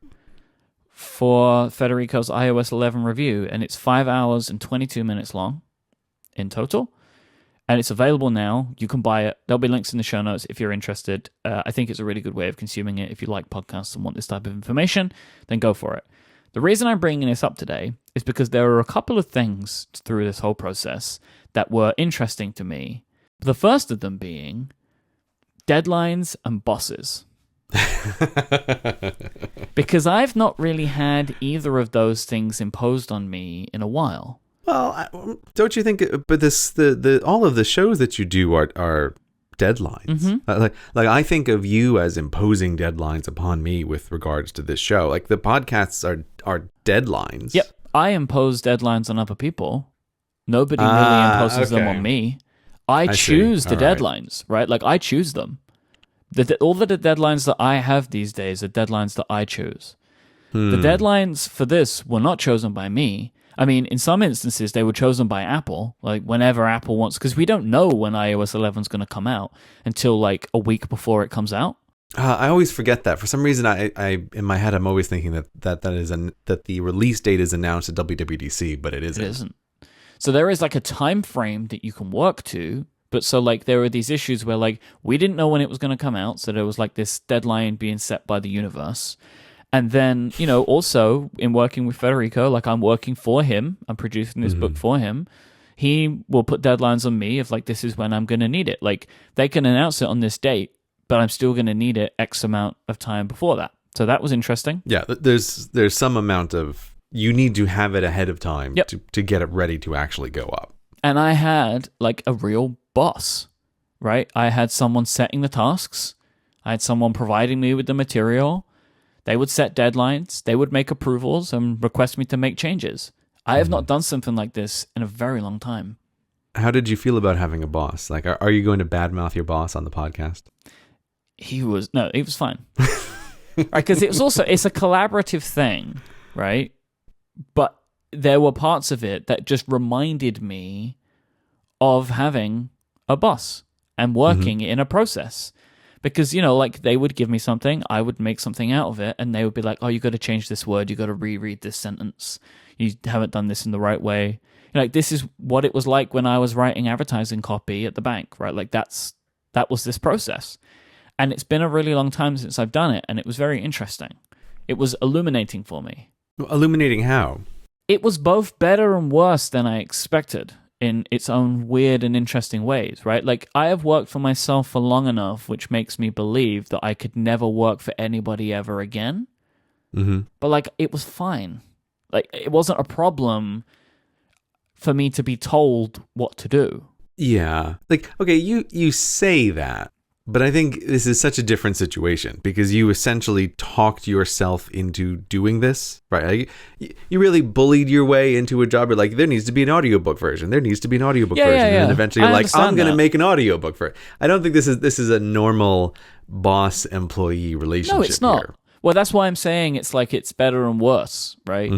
for Federico's iOS 11 review, and it's 5 hours and 22 minutes long in total. And it's available now. You can buy it. There'll be links in the show notes if you're interested. I think it's a really good way of consuming it. If you like podcasts and want this type of information, then go for it. The reason I'm bringing this up today is because there are a couple of things through this whole process that were interesting to me. The first of them being deadlines and bosses. Because I've not really had either of those things imposed on me in a while. Well, don't you think? But the all of the shows that you do are deadlines. Like I think of you as imposing deadlines upon me with regards to this show. Like the podcasts are deadlines. Yep, I impose deadlines on other people. Nobody really imposes them on me. I choose the deadlines, right? Like I choose them. All the deadlines that I have these days are deadlines that I choose. The deadlines for this were not chosen by me. I mean, in some instances, they were chosen by Apple, like whenever Apple wants, because we don't know when iOS 11 is going to come out until like a week before it comes out. I always forget that. For some reason, I in my head, I'm always thinking that the release date is announced at WWDC, but it isn't. It isn't. So there is like a time frame that you can work to, but so like there are these issues where like we didn't know when it was going to come out, so there was like this deadline being set by the universe. And then, you know, also in working with Federico, like I'm working for him, I'm producing this book for him. He will put deadlines on me of like, this is when I'm going to need it. Like they can announce it on this date, but I'm still going to need it X amount of time before that. So that was interesting. Yeah, there's some amount of, you need to have it ahead of time to get it ready to actually go up. And I had like a real boss, right? I had someone setting the tasks. I had someone providing me with the material. They would set deadlines, they would make approvals and request me to make changes. I have not done something like this in a very long time. How did you feel about having a boss? Like, are you going to badmouth your boss on the podcast? He was fine. Right, because it's a collaborative thing, right? But there were parts of it that just reminded me of having a boss and working in a process. Because, you know, like they would give me something, I would make something out of it, and they would be like, oh, you got to change this word, you got to reread this sentence, you haven't done this in the right way. You know, like this is what it was like when I was writing advertising copy at the bank, right? Like that was this process. And it's been a really long time since I've done it, and it was very interesting. It was illuminating for me. Illuminating how? It was both better and worse than I expected in its own weird and interesting ways, right? Like, I have worked for myself for long enough, which makes me believe that I could never work for anybody ever again. But, like, it was fine. Like, it wasn't a problem for me to be told what to do. Yeah. Like, okay, you say that, but I think this is such a different situation because you essentially talked yourself into doing this, right? Like, you really bullied your way into a job. You're like, there needs to be an audiobook version. There needs to be an audiobook version. Yeah. And then eventually you're like, I'm going to make an audiobook for it. I don't think this is a normal boss-employee relationship. No, it's not. Here. Well, that's why I'm saying it's like it's better and worse, right?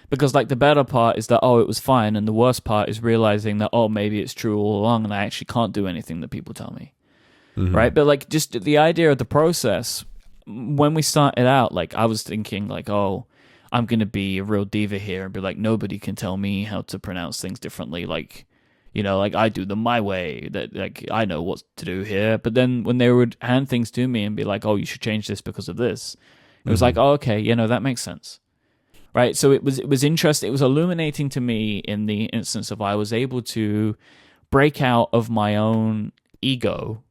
Because like the better part is that, oh, it was fine. And the worst part is realizing that, oh, maybe it's true all along and I actually can't do anything that people tell me. Right? But like just the idea of the process, when we started out, like I was thinking like, oh, I'm going to be a real diva here and be like, nobody can tell me how to pronounce things differently. Like, you know, like I do them my way, that like I know what to do here. But then when they would hand things to me and be like, oh, you should change this because of this. It was like, oh, okay, you know, that makes sense. Right? So it was interesting. It was illuminating to me in the instance of I was able to break out of my own ego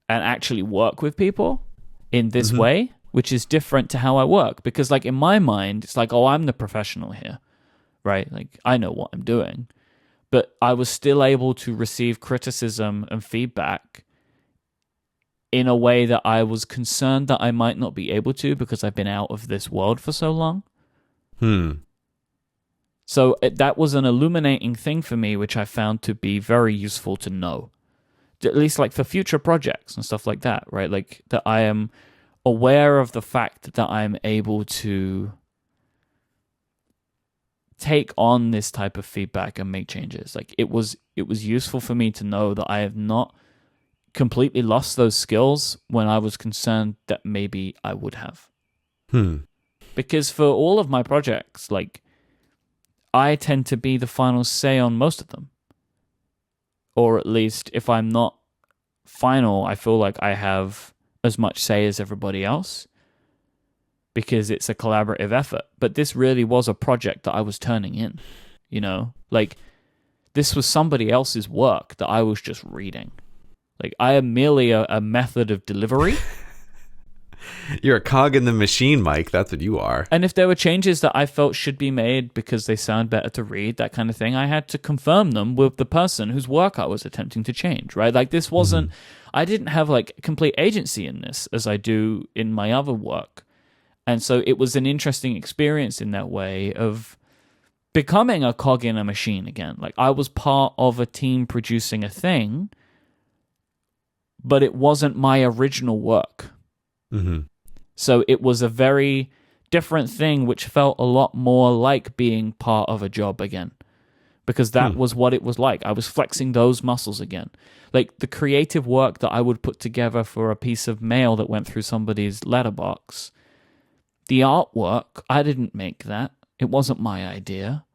and actually work with people in this way, which is different to how I work. Because like in my mind, it's like, oh, I'm the professional here, right? Like I know what I'm doing. But I was still able to receive criticism and feedback in a way that I was concerned that I might not be able to because I've been out of this world for so long. So that was an illuminating thing for me, which I found to be very useful to know. at least like for future projects and stuff like that, right? Like that I am aware of the fact that I'm able to take on this type of feedback and make changes. Like it was useful for me to know that I have not completely lost those skills when I was concerned that maybe I would have. Because for all of my projects, like I tend to be the final say on most of them. Or at least if I'm not final, I feel like I have as much say as everybody else because it's a collaborative effort. But this really was a project that I was turning in, you know? Like, this was somebody else's work that I was just reading. Like, I am merely a method of delivery. You're a cog in the machine, Myke. That's what you are. And if there were changes that I felt should be made because they sound better to read, that kind of thing, I had to confirm them with the person whose work I was attempting to change, right? Like this wasn't, I didn't have like complete agency in this as I do in my other work. And so it was an interesting experience in that way of becoming a cog in a machine again. Like I was part of a team producing a thing, but it wasn't my original work. So it was a very different thing, which felt a lot more like being part of a job again, because that was what it was like. I was flexing those muscles again. Like the creative work that I would put together for a piece of mail that went through somebody's letterbox, the artwork, I didn't make that. It wasn't my idea.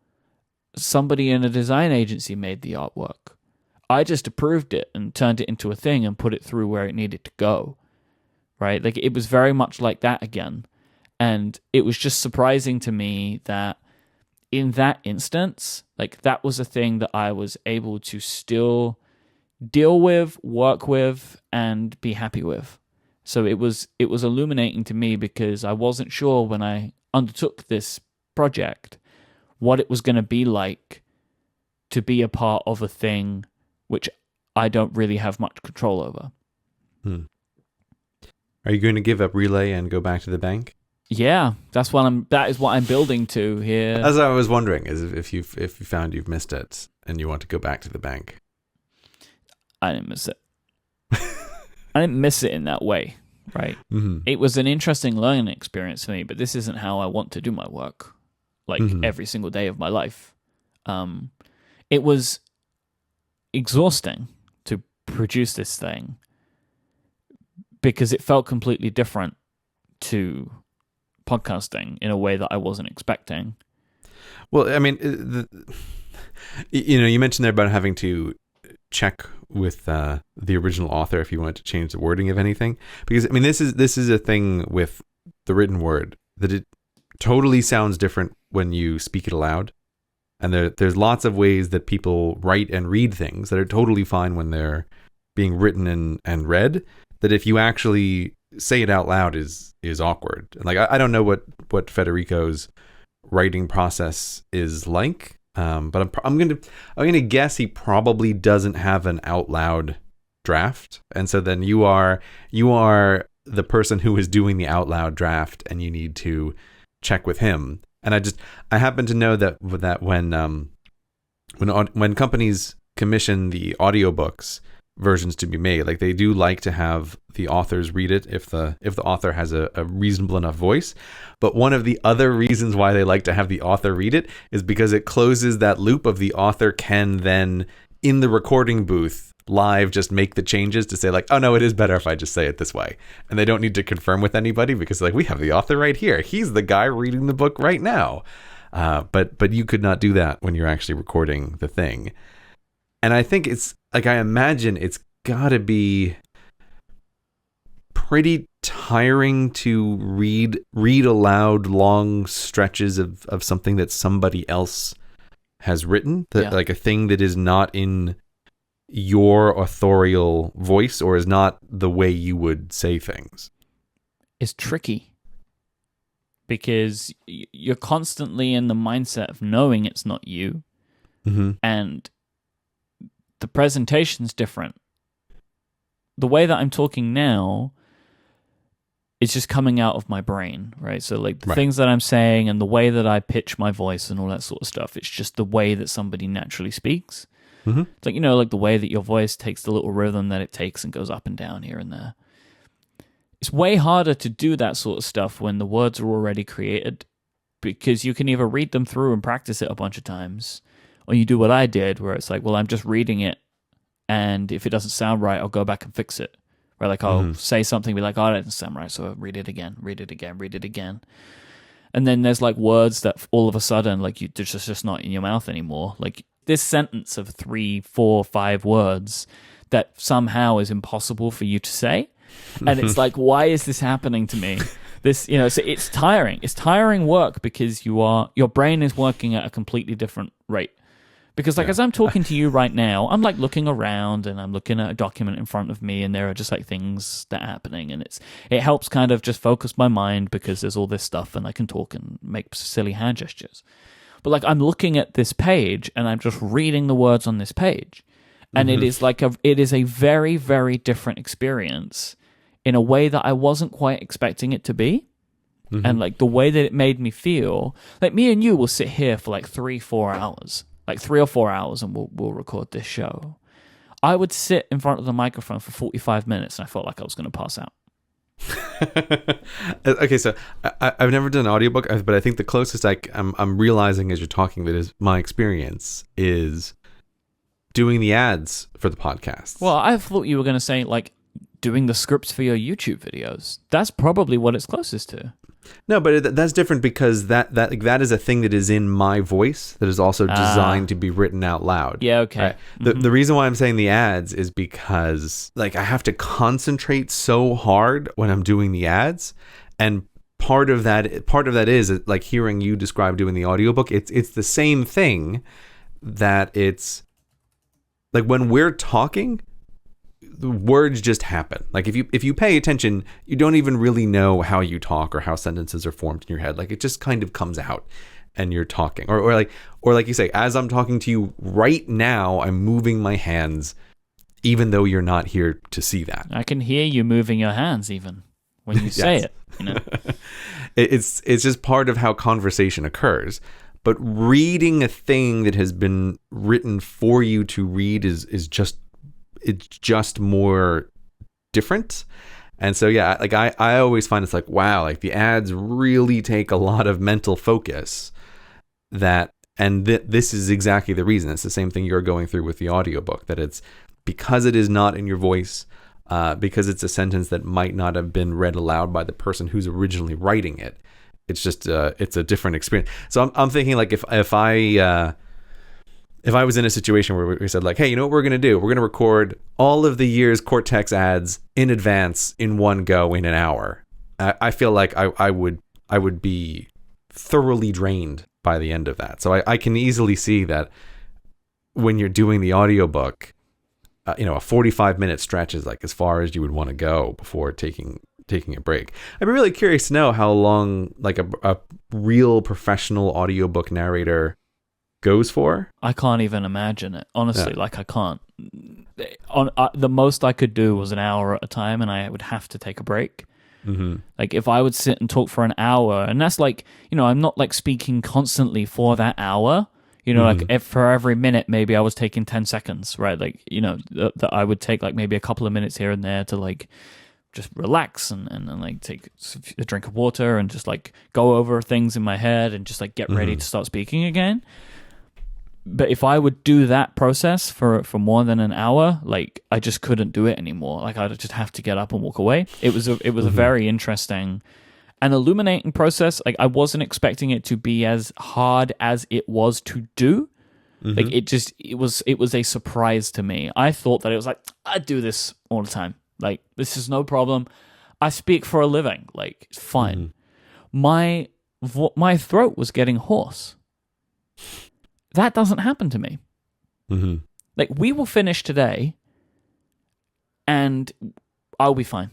Somebody in a design agency made the artwork. I just approved it and turned it into a thing and put it through where it needed to go. Right? Like it was very much like that again. And it was just surprising to me that in that instance, like that was a thing that I was able to still deal with, work with, and be happy with. So it was illuminating to me because I wasn't sure when I undertook this project what it was going to be like to be a part of a thing which I don't really have much control over. Are you going to give up Relay and go back to the bank? Yeah, that is what I'm building to here. As I was wondering, is if you found you've missed it and you want to go back to the bank. I didn't miss it. I didn't miss it in that way, right? It was an interesting learning experience for me, but this isn't how I want to do my work, like every single day of my life. It was exhausting to produce this thing, because it felt completely different to podcasting in a way that I wasn't expecting. Well, I mean, you mentioned there about having to check with the original author if you wanted to change the wording of anything. Because, I mean, this is a thing with the written word, that it totally sounds different when you speak it aloud. And there's lots of ways that people write and read things that are totally fine when they're being written and read, that if you actually say it out loud is awkward. And like I don't know what Federico's writing process is like, but I'm gonna guess he probably doesn't have an out loud draft, and so then you are the person who is doing the out loud draft, and you need to check with him. And I happen to know that when companies commission the audiobooks versions to be made, like they do like to have the authors read it if the author has a reasonable enough voice. But one of the other reasons why they like to have the author read it is because it closes that loop of the author can then in the recording booth live just make the changes to say like, oh no, it is better if I just say it this way, and they don't need to confirm with anybody because like we have the author right here, he's the guy reading the book right now. But you could not do that when you're actually recording the thing. And I think it's like, I imagine it's got to be pretty tiring to read aloud long stretches of something that somebody else has written, like a thing that is not in your authorial voice or is not the way you would say things. It's tricky because you're constantly in the mindset of knowing it's not you, and the presentation's different. The way that I'm talking now is just coming out of my brain, right? So like the things that I'm saying and the way that I pitch my voice and all that sort of stuff, it's just the way that somebody naturally speaks. It's like, you know, like the way that your voice takes the little rhythm that it takes and goes up and down here and there. It's way harder to do that sort of stuff when the words are already created, because you can either read them through and practice it a bunch of times, or you do what I did, where it's like, well, I'm just reading it, and if it doesn't sound right, I'll go back and fix it. Right? Like I'll say something, be like, oh, that doesn't sound right, so I'll read it again. And then there's like words that all of a sudden, like it's just not in your mouth anymore. Like this sentence of 3, 4, 5 words that somehow is impossible for you to say. And it's like, why is this happening to me? This, you know, so it's tiring. It's tiring work because your brain is working at a completely different rate. Because like as I'm talking to you right now, I'm like looking around and I'm looking at a document in front of me, and there are just like things that are happening, and it helps kind of just focus my mind because there's all this stuff and I can talk and make silly hand gestures. But like I'm looking at this page and I'm just reading the words on this page. And it is like it is a very, very different experience in a way that I wasn't quite expecting it to be. And like the way that it made me feel, like me and you will sit here for like 3-4 hours. Like 3 or 4 hours, and we'll record this show. I would sit in front of the microphone for 45 minutes, and I felt like I was going to pass out. Okay, so I've never done an audiobook, but I think the closest I'm realizing as you're talking that is my experience is doing the ads for the podcast. Well, I thought you were going to say like doing the scripts for your YouTube videos. That's probably what it's closest to. No, but that's different because that is a thing that is in my voice that is also designed to be written out loud. Yeah, okay. Right? The reason why I'm saying the ads is because like I have to concentrate so hard when I'm doing the ads, and part of that is like hearing you describe doing the audiobook. It's the same thing, that it's like when we're talking, the words just happen. Like if you pay attention, you don't even really know how you talk or how sentences are formed in your head. Like it just kind of comes out and you're talking. Or like you say, as I'm talking to you right now, I'm moving my hands even though you're not here to see that. I can hear you moving your hands even when you say it, you know. It's just part of how conversation occurs. But reading a thing that has been written for you to read is just more different. And so yeah, like I always find it's like, wow, like the ads really take a lot of mental focus, this is exactly the reason. It's the same thing you're going through with the audiobook, that it's because it is not in your voice, because it's a sentence that might not have been read aloud by the person who's originally writing it. It's just it's a different experience. So I'm thinking like if I was in a situation where we said like, hey, you know what we're going to do? We're going to record all of the year's Cortex ads in advance in one go in an hour. I feel like I would be thoroughly drained by the end of that. So I can easily see that when you're doing the audiobook, a 45-minute stretch is like as far as you would want to go before taking a break. I'd be really curious to know how long like a real professional audiobook narrator goes for. I can't even imagine it, honestly. Yeah. Like I can't. The most I could do was an hour at a time, and I would have to take a break. Like if I would sit and talk for an hour, and that's like, I'm not like speaking constantly for that hour. Like if for every minute, maybe I was taking 10 seconds, right? Like, that I would take like maybe a couple of minutes here and there to like just relax and like take a drink of water and just like go over things in my head and just like get ready to start speaking again. But if I would do that process for more than an hour, like I just couldn't do it anymore. Like I'd just have to get up and walk away. It was a very interesting and illuminating process. Like I wasn't expecting it to be as hard as it was to do. Like it was a surprise to me. I thought that it was like, I do this all the time. Like this is no problem. I speak for a living. Like it's fine. My throat was getting hoarse. That doesn't happen to me. Like we will finish today and I'll be fine.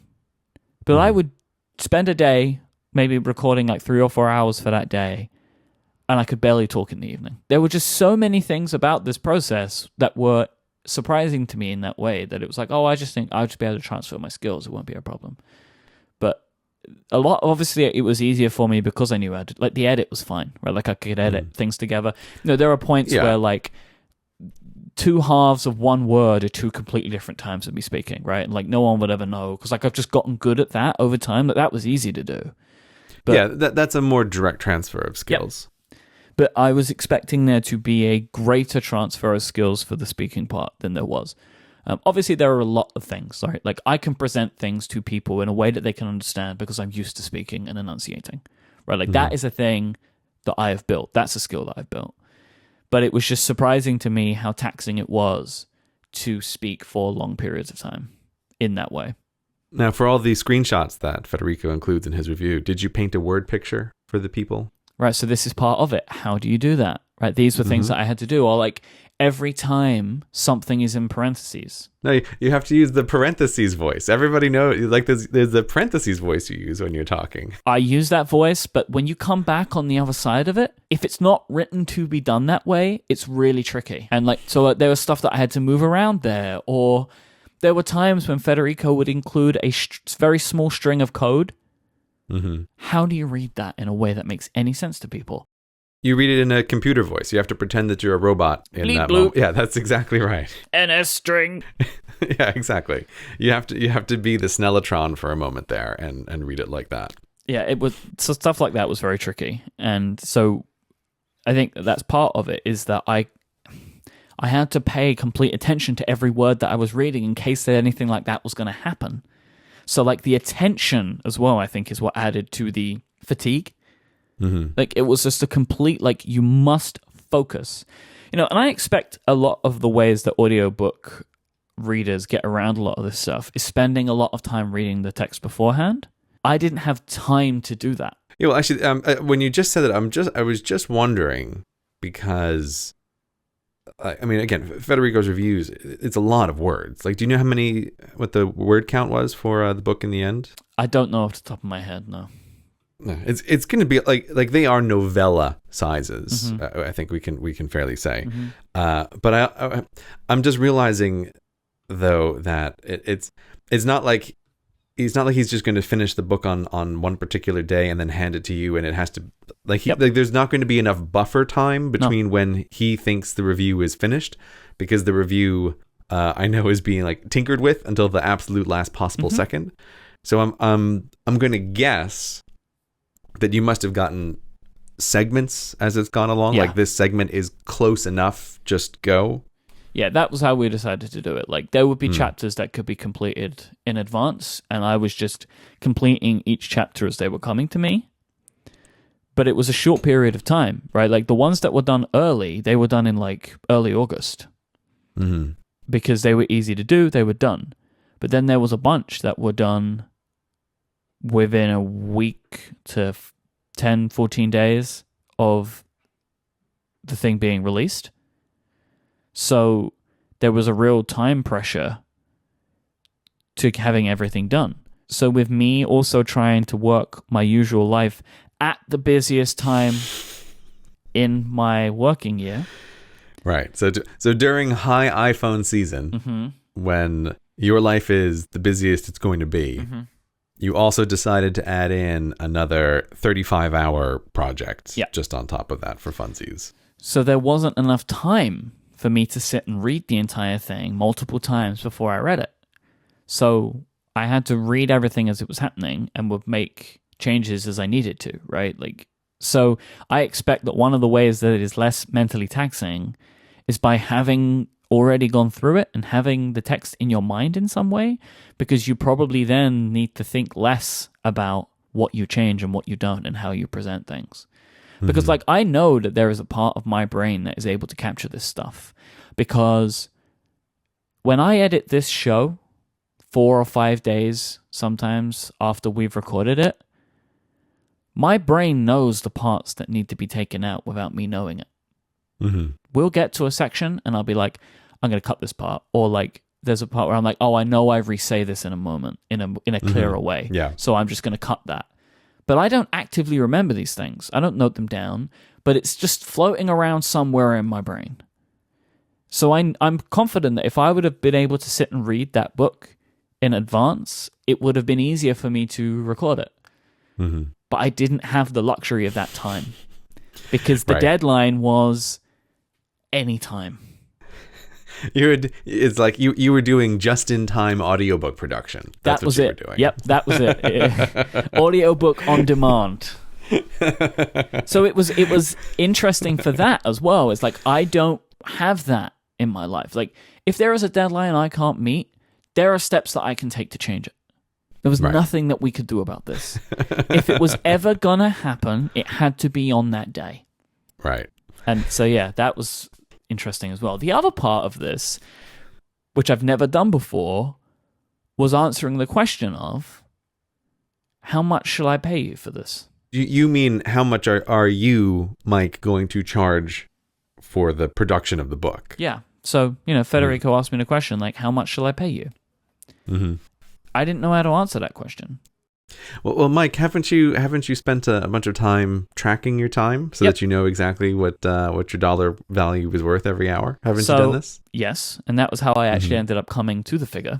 But I would spend a day maybe recording like 3 or 4 hours for that day, and I could barely talk in the evening. There were just so many things about this process that were surprising to me in that way, that it was like, oh, I just think I'll just be able to transfer my skills. It won't be a problem. But obviously it was easier for me because I knew like the edit was fine, right? Like I could edit things together. There are points where like two halves of one word are two completely different times of me speaking, right? And like no one would ever know because like I've just gotten good at that over time. That was easy to do. But, yeah, that's a more direct transfer of skills. Yep. But I was expecting there to be a greater transfer of skills for the speaking part than there was. Obviously, there are a lot of things, right? Like I can present things to people in a way that they can understand because I'm used to speaking and enunciating, right? Like that is a thing that I have built. That's a skill that I've built. But it was just surprising to me how taxing it was to speak for long periods of time in that way. Now, for all the screenshots that Federico includes in his review, did you paint a word picture for the people? Right, so this is part of it. How do you do that? Right, these were things that I had to do. Or like every time something is in parentheses. No, you have to use the parentheses voice. Everybody knows, like there's the parentheses voice you use when you're talking. I use that voice, but when you come back on the other side of it, if it's not written to be done that way, it's really tricky. And like, so there was stuff that I had to move around there, or there were times when Federico would include a very small string of code. How do you read that in a way that makes any sense to people? You read it in a computer voice. You have to pretend that you're a robot in Bleep, that bloop. moment. Yeah, that's exactly right. NS string. Yeah, exactly. You have to be the Snellotron for a moment there and read it like that. Yeah, it was, so stuff like that was very tricky. And so I think that's part of it, is that I had to pay complete attention to every word that I was reading in case anything like that was going to happen. So like the attention as well, I think, is what added to the fatigue. Like it was just a complete, like, you must focus. You know, and I expect a lot of the ways that audiobook readers get around a lot of this stuff is spending a lot of time reading the text beforehand. I didn't have time to do that. Yeah, well, actually, when you just said that, I was just wondering, because I mean, again, Federico's reviews, it's a lot of words. Like, do you know what the word count was for the book in the end? I don't know off the top of my head, no. No, it's going to be like they are novella sizes. I think we can fairly say. But I'm just realizing though that it's not like he's just going to finish the book on one particular day and then hand it to you, and it has to like there's not going to be enough buffer time between when he thinks the review is finished, because the review I know is being like tinkered with until the absolute last possible second. So I'm going to guess that you must have gotten segments as it's gone along. Like, this segment is close enough, just go. Yeah, that was how we decided to do it. Like, there would be chapters that could be completed in advance, and I was just completing each chapter as they were coming to me. But it was a short period of time, right? Like, the ones that were done early, they were done in, like, early August. Because they were easy to do, they were done. But then there was a bunch that were done within a week to 10, 14 days of the thing being released. So there was a real time pressure to having everything done. So with me also trying to work my usual life at the busiest time in my working year. Right. So during high iPhone season, when your life is the busiest it's going to be, you also decided to add in another 35-hour project just on top of that for funsies. So there wasn't enough time for me to sit and read the entire thing multiple times before I read it. So I had to read everything as it was happening and would make changes as I needed to, right? Like, so I expect that one of the ways that it is less mentally taxing is by having already gone through it and having the text in your mind in some way, because you probably then need to think less about what you change and what you don't and how you present things. Because like, I know that there is a part of my brain that is able to capture this stuff, because when I edit this show 4 or 5 days sometimes after we've recorded it, my brain knows the parts that need to be taken out without me knowing it. We'll get to a section and I'll be like, I'm going to cut this part. Or like, there's a part where I'm like, oh, I know I re-say this in a moment in a clearer way. Yeah. So I'm just going to cut that. But I don't actively remember these things. I don't note them down, but it's just floating around somewhere in my brain. So I'm confident that if I would have been able to sit and read that book in advance, it would have been easier for me to record it. But I didn't have the luxury of that time, because the deadline was any time. It's like you were doing just-in-time audiobook production. That's what you were doing. Yep, that was it. Audiobook on demand. So it was interesting for that as well. It's like I don't have that in my life. Like if there is a deadline I can't meet, there are steps that I can take to change it. There was nothing that we could do about this. If it was ever gonna happen, it had to be on that day. Right. And so yeah, that was interesting as well. The other part of this, which I've never done before, was answering the question of how much shall I pay you for this? You mean how much are you, Myke, going to charge for the production of the book? Yeah. So, Federico asked me the question, like, how much shall I pay you? Mm-hmm. I didn't know how to answer that question. Well, Myke, haven't you spent a bunch of time tracking your time so that you know exactly what your dollar value is worth every hour? Haven't you done this? Yes, and that was how I actually ended up coming to the figure.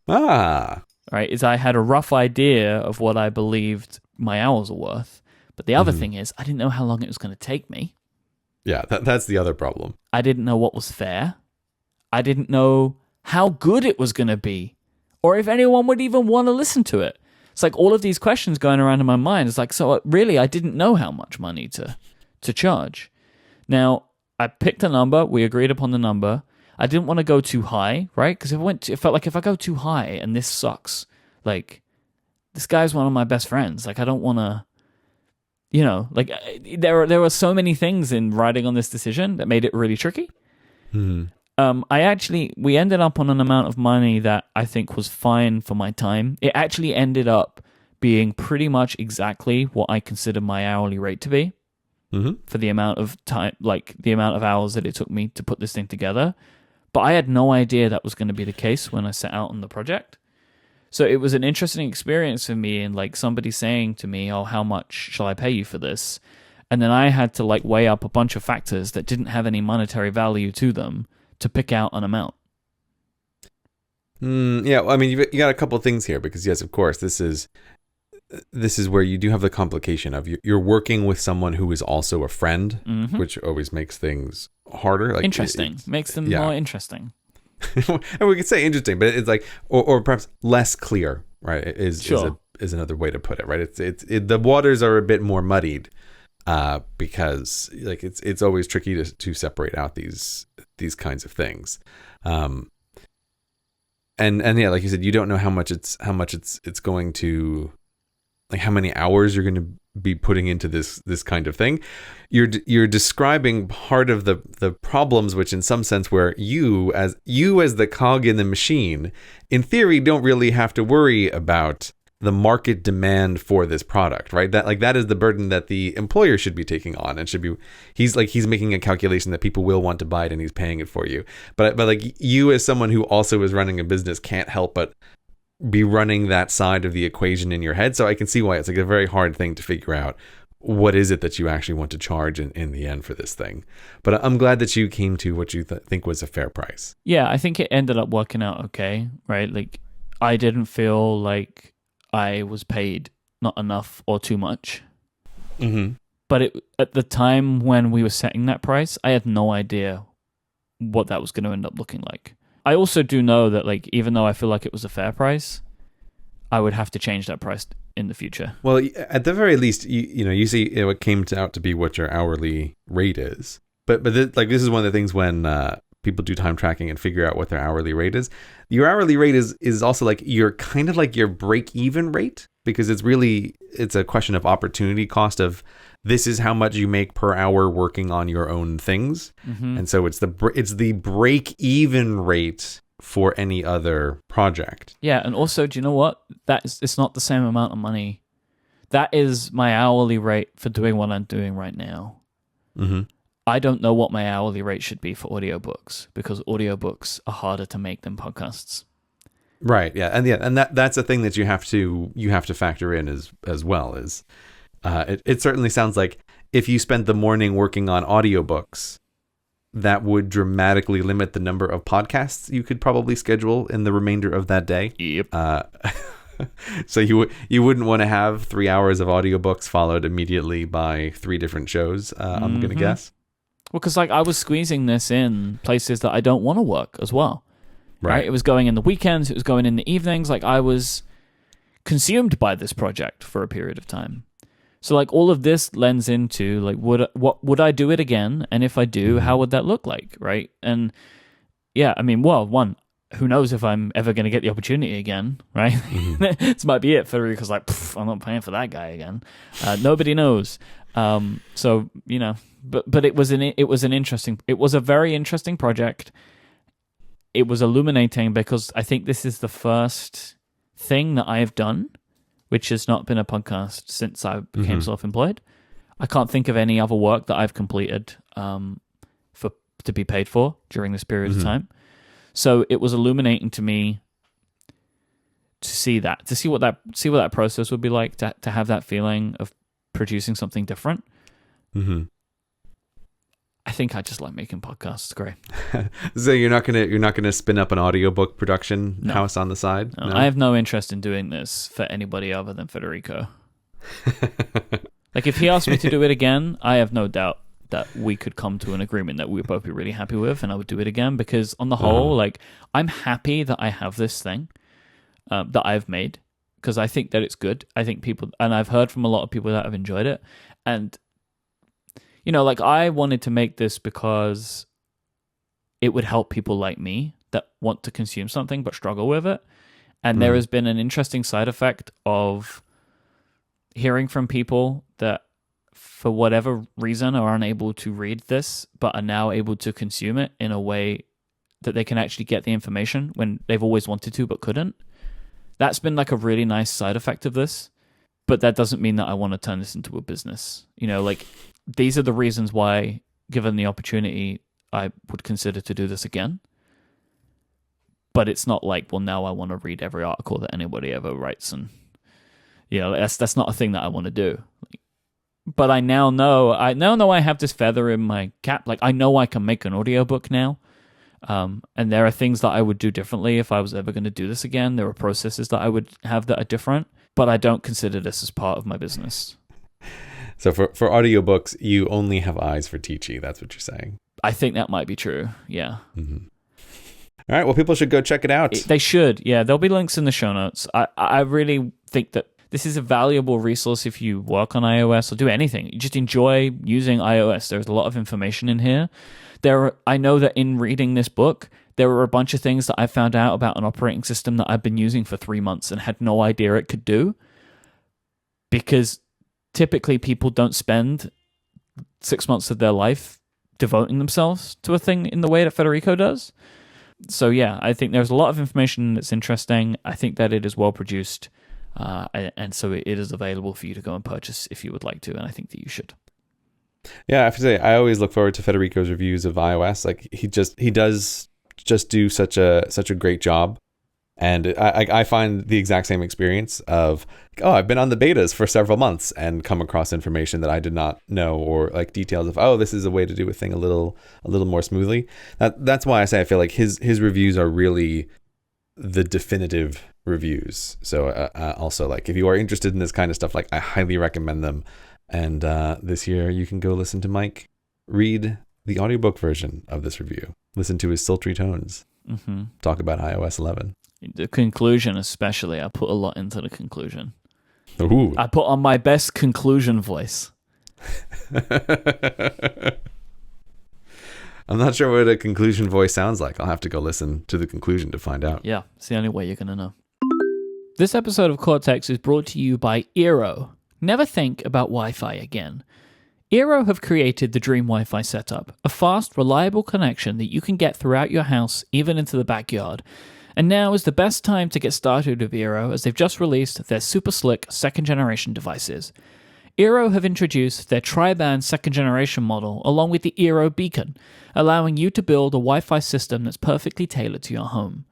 Ah. Right, is I had a rough idea of what I believed my hours were worth. But the other thing is, I didn't know how long it was going to take me. Yeah, that's the other problem. I didn't know what was fair. I didn't know how good it was going to be, or if anyone would even want to listen to it. It's like all of these questions going around in my mind. It's like, so really, I didn't know how much money to charge. Now, I picked a number. We agreed upon the number. I didn't want to go too high, right? Because it felt like if I go too high and this sucks, like, this guy's one of my best friends. Like, I don't want to, there were so many things in writing on this decision that made it really tricky. We ended up on an amount of money that I think was fine for my time. It actually ended up being pretty much exactly what I consider my hourly rate to be for the amount of time, like the amount of hours that it took me to put this thing together. But I had no idea that was going to be the case when I set out on the project. So it was an interesting experience for me, and like somebody saying to me, "Oh, how much shall I pay you for this?" And then I had to like weigh up a bunch of factors that didn't have any monetary value to them to pick out an amount. Yeah, well, I mean, you got a couple of things here because yes, of course, this is where you do have the complication of you're working with someone who is also a friend, which always makes things harder. Like interesting, makes them more interesting. And we could say interesting, but it's like, or perhaps less clear, right? Is another way to put it, right? It's the waters are a bit more muddied because like it's always tricky to separate out these kinds of things, and yeah, like you said, you don't know how much it's going to, like how many hours you're going to be putting into this kind of thing. You're describing part of the problems, which in some sense where you as the cog in the machine, in theory, don't really have to worry about the market demand for this product, right? That is the burden that the employer should be taking on, and he's making a calculation that people will want to buy it and he's paying it for you. But like you as someone who also is running a business can't help but be running that side of the equation in your head. So I can see why it's like a very hard thing to figure out what is it that you actually want to charge in the end for this thing. But I'm glad that you came to what you think was a fair price. Yeah, I think it ended up working out okay, right? Like I didn't feel like I was paid not enough or too much. But at the time when we were setting that price, I had no idea what that was going to end up looking like. I also do know that, like, even though I feel like it was a fair price, I would have to change that price in the future. Well, at the very least, you see what came out to be what your hourly rate is. But this is one of the things when people do time tracking and figure out what their hourly rate is. Your hourly rate is also like your kind of like your break even rate, because it's a question of opportunity cost of this is how much you make per hour working on your own things. And so it's the break even rate for any other project. Yeah, and also, do you know what? It's not the same amount of money. That is my hourly rate for doing what I'm doing right now. I don't know what my hourly rate should be for audiobooks, because audiobooks are harder to make than podcasts. Right. Yeah. And that's a thing that you have to factor in as well. Is it certainly sounds like if you spent the morning working on audiobooks, that would dramatically limit the number of podcasts you could probably schedule in the remainder of that day. Yep. So you wouldn't want to have 3 hours of audiobooks followed immediately by 3 different shows. I'm going to guess. Well, because like I was squeezing this in places that I don't want to work as well. Right. It was going in the weekends. It was going in the evenings. Like I was consumed by this project for a period of time. So like all of this lends into like, would I do it again? And if I do, how would that look like? Right. And yeah, I mean, well, one, who knows if I'm ever going to get the opportunity again, right? This might be it. Federico's like, I'm not paying for that guy again. Nobody knows. So, you know, but it was a very interesting project. It was illuminating because I think this is the first thing that I have done, which has not been a podcast since I became self-employed. I can't think of any other work that I've completed to be paid for during this period of time. So it was illuminating to me to see what that process would be like, to have that feeling of producing something different. I think I just like making podcasts. Great. So you're not gonna spin up an audiobook production house on the side? No? I have no interest in doing this for anybody other than Federico. Like if he asked me to do it again, I have no doubt that we could come to an agreement that we would both be really happy with, and I would do it again because on the whole, like I'm happy that I have this thing that I've made because I think that it's good. I think and I've heard from a lot of people that have enjoyed it, and you know, like I wanted to make this because it would help people like me that want to consume something but struggle with it. And there has been an interesting side effect of hearing from people that for whatever reason are unable to read this but are now able to consume it in a way that they can actually get the information when they've always wanted to but couldn't. That's been like a really nice side effect of this. But that doesn't mean that I want to turn this into a business. You know, like these are the reasons why, given the opportunity, I would consider to do this again. But it's not like, well, now I want to read every article that anybody ever writes, and you know, that's not a thing that I want to do. But I now know I have this feather in my cap. Like I know I can make an audiobook now. And there are things that I would do differently if I was ever going to do this again. There are processes that I would have that are different, but I don't consider this as part of my business. So for audiobooks, you only have eyes for Teachy. That's what you're saying. I think that might be true. Yeah. All right. Well, people should go check it out. They should. Yeah. There'll be links in the show notes. I really think that this is a valuable resource if you work on iOS or do anything. You just enjoy using iOS. There's a lot of information in here. I know that in reading this book, there were a bunch of things that I found out about an operating system that I've been using for 3 months and had no idea it could do. Because typically people don't spend 6 months of their life devoting themselves to a thing in the way that Federico does. So yeah, I think there's a lot of information that's interesting. I think that it is well produced. And so it is available for you to go and purchase if you would like to. And I think that you should. Yeah, I have to say, I always look forward to Federico's reviews of iOS. Like he does do such a great job, and I find the exact same experience of I've been on the betas for several months and come across information that I did not know, or like details of this is a way to do a thing a little more smoothly. That's why I say I feel like his reviews are really the definitive reviews. So also like if you are interested in this kind of stuff, like I highly recommend them. And this year you can go listen to Myke read the audiobook version of this review. Listen to his sultry tones. Talk about iOS 11. The conclusion especially. I put a lot into the conclusion. Ooh. I put on my best conclusion voice. I'm not sure what a conclusion voice sounds like. I'll have to go listen to the conclusion to find out. Yeah, it's the only way you're going to know. This episode of Cortex is brought to you by Eero. Never think about Wi-Fi again. Eero have created the dream Wi-Fi setup, a fast, reliable connection that you can get throughout your house, even into the backyard. And now is the best time to get started with Eero, as they've just released their super slick second-generation devices. Eero have introduced their tri-band second-generation model along with the Eero Beacon, allowing you to build a Wi-Fi system that's perfectly tailored to your home.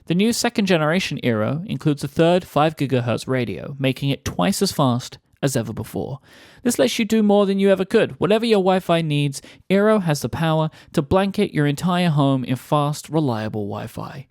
The new second-generation Eero includes a third 5 GHz radio, making it twice as fast as ever before. This lets you do more than you ever could. Whatever your Wi-Fi needs, Eero has the power to blanket your entire home in fast, reliable Wi-Fi.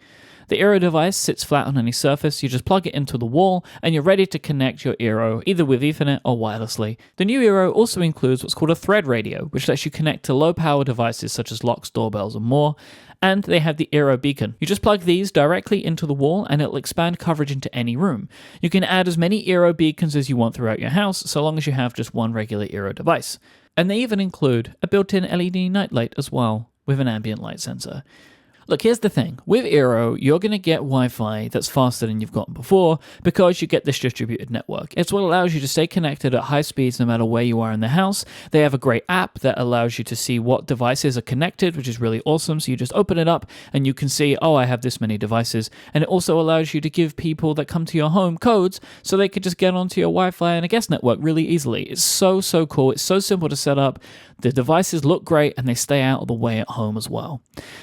The Eero device sits flat on any surface, you just plug it into the wall, and you're ready to connect your Eero either with Ethernet or wirelessly. The new Eero also includes what's called a thread radio, which lets you connect to low-power devices such as locks, doorbells, and more. And they have the Eero beacon. You just plug these directly into the wall and it'll expand coverage into any room. You can add as many Eero beacons as you want throughout your house, so long as you have just one regular Eero device. And they even include a built-in LED nightlight as well, with an ambient light sensor. Look, here's the thing. With Eero, you're going to get Wi-Fi that's faster than you've gotten before because you get this distributed network. It's what allows you to stay connected at high speeds no matter where you are in the house. They have a great app that allows you to see what devices are connected, which is really awesome. So you just open it up and you can see, oh, I have this many devices. And it also allows you to give people that come to your home codes so they could just get onto your Wi-Fi and a guest network really easily. It's so cool. It's so simple to set up. The devices look great and they stay out of the way at home as well.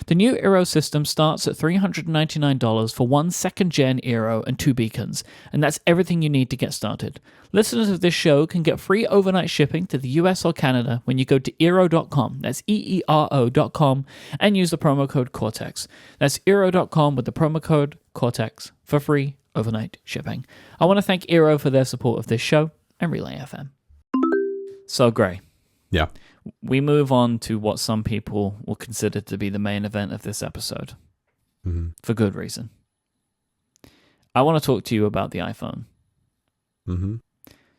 The new Eero system starts at $399 for one second-gen Eero and 2 beacons, and that's everything you need to get started. Listeners of this show can get free overnight shipping to the US or Canada when you go to Eero.com, that's EERO.com, and use the promo code Cortex. That's Eero.com with the promo code Cortex for free overnight shipping. I want to thank Eero for their support of this show and Relay FM. So, Gray. Yeah. We move on to what some people will consider to be the main event of this episode. Mm-hmm. For good reason. I want to talk to you about the iPhone. Mm-hmm.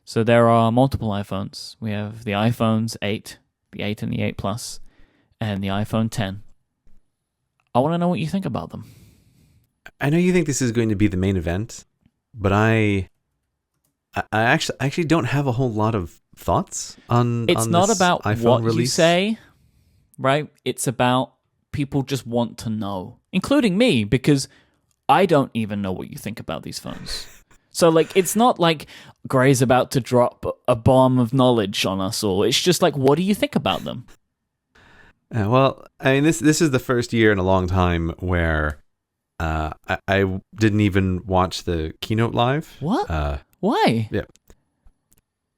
So there are multiple iPhones. We have the iPhones 8, the 8 and the 8 Plus, and the iPhone 10. I want to know what you think about them. I know you think this is going to be the main event, but I actually don't have a whole lot of thoughts on it's not this about iPhone what release. You say, right? It's about people just want to know, including me, because I don't even know what you think about these phones. So, like, it's not like Gray's about to drop a bomb of knowledge on us all. It's just like, what do you think about them? Well, I mean, this is the first year in a long time where I didn't even watch the keynote live. What? Why? Yeah.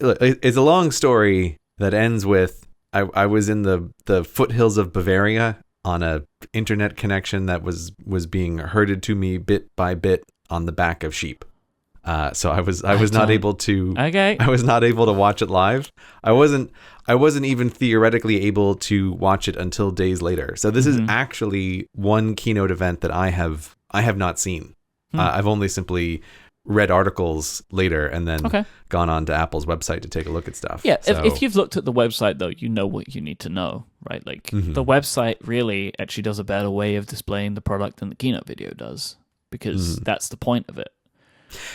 Look, it's a long story that ends with I was in the foothills of Bavaria on a internet connection that was being herded to me bit by bit on the back of sheep. So I was not able to. Okay. I was not able to watch it live. I wasn't even theoretically able to watch it until days later. So this is actually one keynote event that I have not seen. I've only simply read articles later and then gone on to Apple's website to take a look at stuff. Yeah, so, if you've looked at the website, though, you know what you need to know, right? Like, the website really actually does a better way of displaying the product than the keynote video does, because that's the point of it.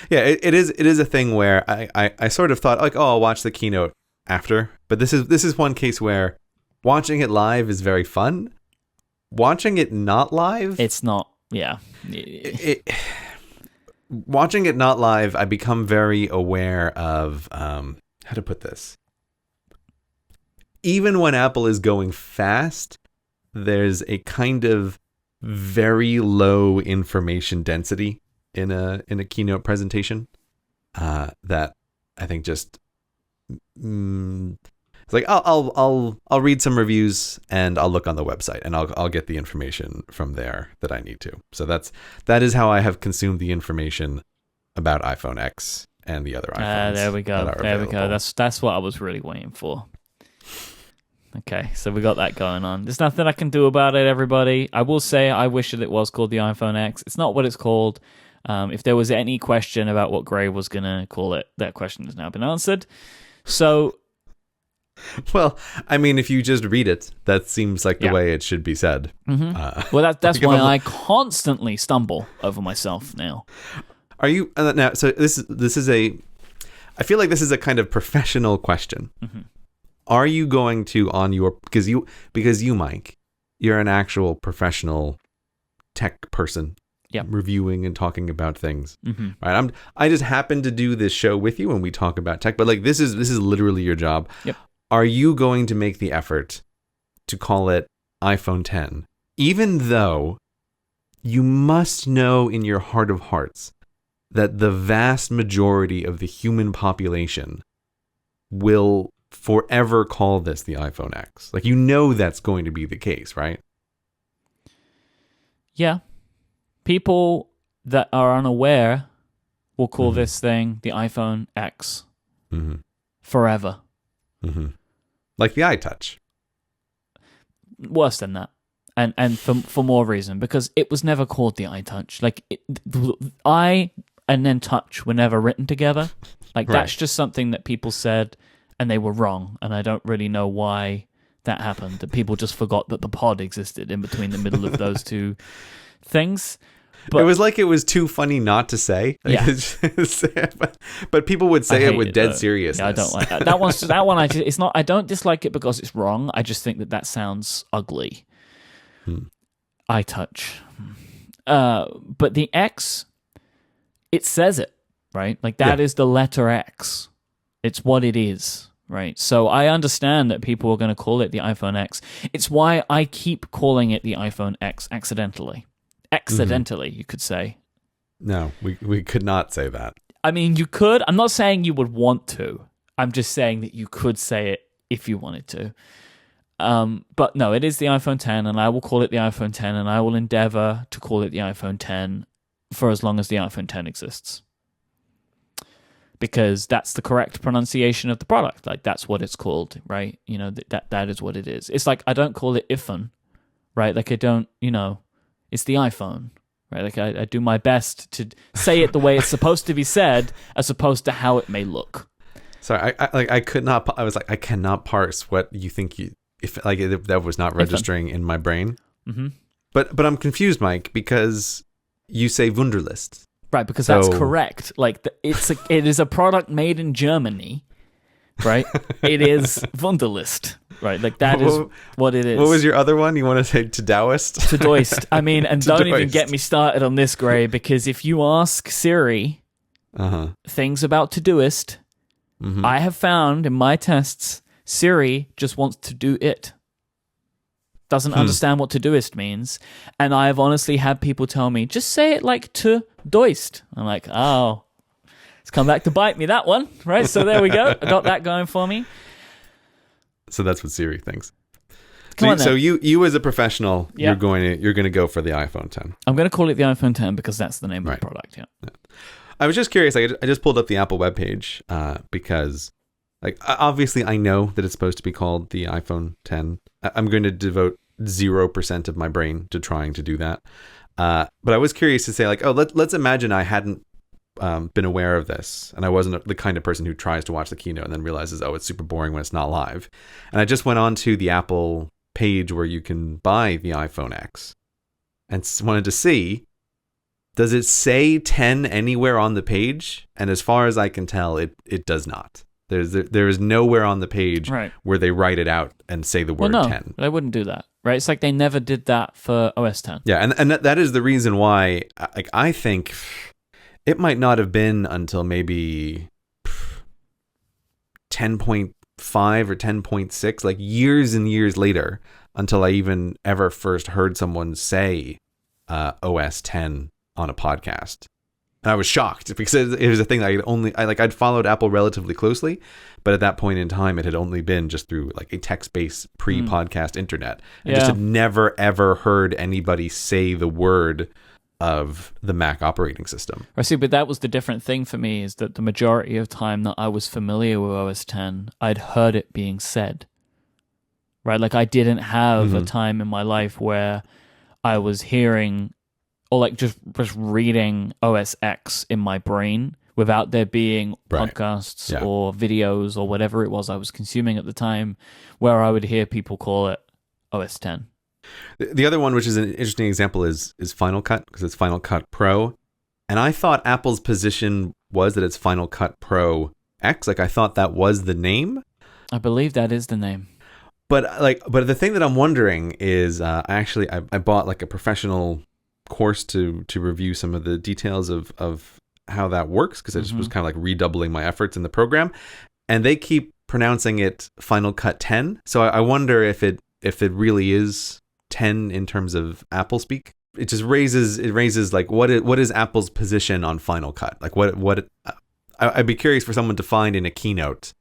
Yeah, it is a thing where I sort of thought, like, oh, I'll watch the keynote after. But this is one case where watching it live is very fun. Watching it not live... It's not, yeah. Watching it not live, I become very aware of, how to put this. Even when Apple is going fast, there's a kind of very low information density in a keynote presentation that I think just it's like I'll read some reviews and I'll look on the website and I'll get the information from there that I need to. So that is how I have consumed the information about iPhone X and the other iPhones. There we go. There we go. That's what I was really waiting for. Okay, so we got that going on. There's nothing I can do about it, everybody. I will say I wish that it was called the iPhone X. It's not what it's called. If there was any question about what Gray was going to call it, that question has now been answered. So... Well, I mean, if you just read it, that seems like the way it should be said. Well, that's why I constantly stumble over myself now. Are you... now, so this is a... I feel like this is a kind of professional question. Are you going to, on your... Because you, Myke, you're an actual professional tech person. Yep. Reviewing and talking about things. Right? I just happen to do this show with you and we talk about tech, but like this is literally your job. Yep. Are you going to make the effort to call it iPhone 10, even though you must know in your heart of hearts that the vast majority of the human population will forever call this the iPhone X? Like, you know that's going to be the case, right? Yeah. People that are unaware will call this thing the iPhone X forever. Like the iTouch. Worse than that. And for more reason, because it was never called the iTouch. Like, I and then touch were never written together. Like, that's just something that people said, and they were wrong. And I don't really know why that happened. That people just forgot that the pod existed in between the middle of those two things. But it was like it was too funny not to say. Like, but people would say it with dead seriousness. Yeah, I don't like that. That one. It's not. I don't dislike it because it's wrong. I just think that sounds ugly. iTouch. But the X, it says it, right? Like that is the letter X. It's what it is, right? So I understand that people are going to call it the iPhone X. It's why I keep calling it the iPhone X accidentally. Accidentally, you could say. No, we could not say that. I mean, you could. I'm not saying you would want to. I'm just saying that you could say it if you wanted to. But no, it is the iPhone 10, and I will call it the iPhone 10, and I will endeavor to call it the iPhone 10 for as long as the iPhone 10 exists. Because that's the correct pronunciation of the product. Like, that's what it's called, right? You know, that is what it is. It's like, I don't call it iPhone, right? Like, I don't, it's the iPhone, right? Like, I do my best to say it the way it's supposed to be said, as opposed to how it may look. Sorry, I could not, I was like, I cannot parse what you think if that was not registering in my brain. But I'm confused, Myke, because you say Wunderlist. Right, because that's correct. Like, it is a product made in Germany, right? It is Wunderlist, right? Like, that is what it is. What was your other one? You want to say Todoist? Todoist. I mean, and don't even get me started on this, Gray, because if you ask Siri things about Todoist, I have found in my tests, Siri just wants to do it. Doesn't understand what Todoist means. And I have honestly had people tell me, just say it like Todoist. I'm like, oh, it's come back to bite me, that one. Right, so there we go. I got that going for me. So that's what Siri thinks. So you as a professional, you're going to go for the iPhone 10. I'm going to call it the iPhone 10 because that's the name of the product, yeah. I was just curious. I just pulled up the Apple webpage because... Like, obviously, I know that it's supposed to be called the iPhone 10. I'm going to devote 0% of my brain to trying to do that. But I was curious to say, like, let's imagine I hadn't been aware of this, and I wasn't the kind of person who tries to watch the keynote and then realizes, it's super boring when it's not live. And I just went on to the Apple page where you can buy the iPhone X and wanted to see, does it say 10 anywhere on the page? And as far as I can tell, it does not. There is nowhere on the page where they write it out and say the word 10. They wouldn't do that, right? It's like they never did that for OS 10. Yeah, and that is the reason why I think it might not have been until maybe 10.5 or 10.6, like years and years later, until I even ever first heard someone say OS 10 on a podcast. And I was shocked because it was a thing that I'd followed Apple relatively closely, but at that point in time, it had only been just through like a text-based pre-podcast internet. I just had never, ever heard anybody say the word of the Mac operating system. I see, but that was the different thing for me, is that the majority of time that I was familiar with OS 10, I'd heard it being said, right? Like, I didn't have a time in my life where I was hearing... or like just reading OS X in my brain without there being podcasts or videos or whatever it was I was consuming at the time where I would hear people call it OS 10. The other one, which is an interesting example, is Final Cut, because it's Final Cut Pro. And I thought Apple's position was that it's Final Cut Pro X. Like, I thought that was the name. I believe that is the name. But the thing that I'm wondering is I bought like a professional course to review some of the details of how that works, because I just was kind of like redoubling my efforts in the program, and they keep pronouncing it Final Cut 10. So I wonder if it really is 10 in terms of Apple speak. It just raises like what is Apple's position on Final Cut? Like what I'd be curious for someone to find in a keynote,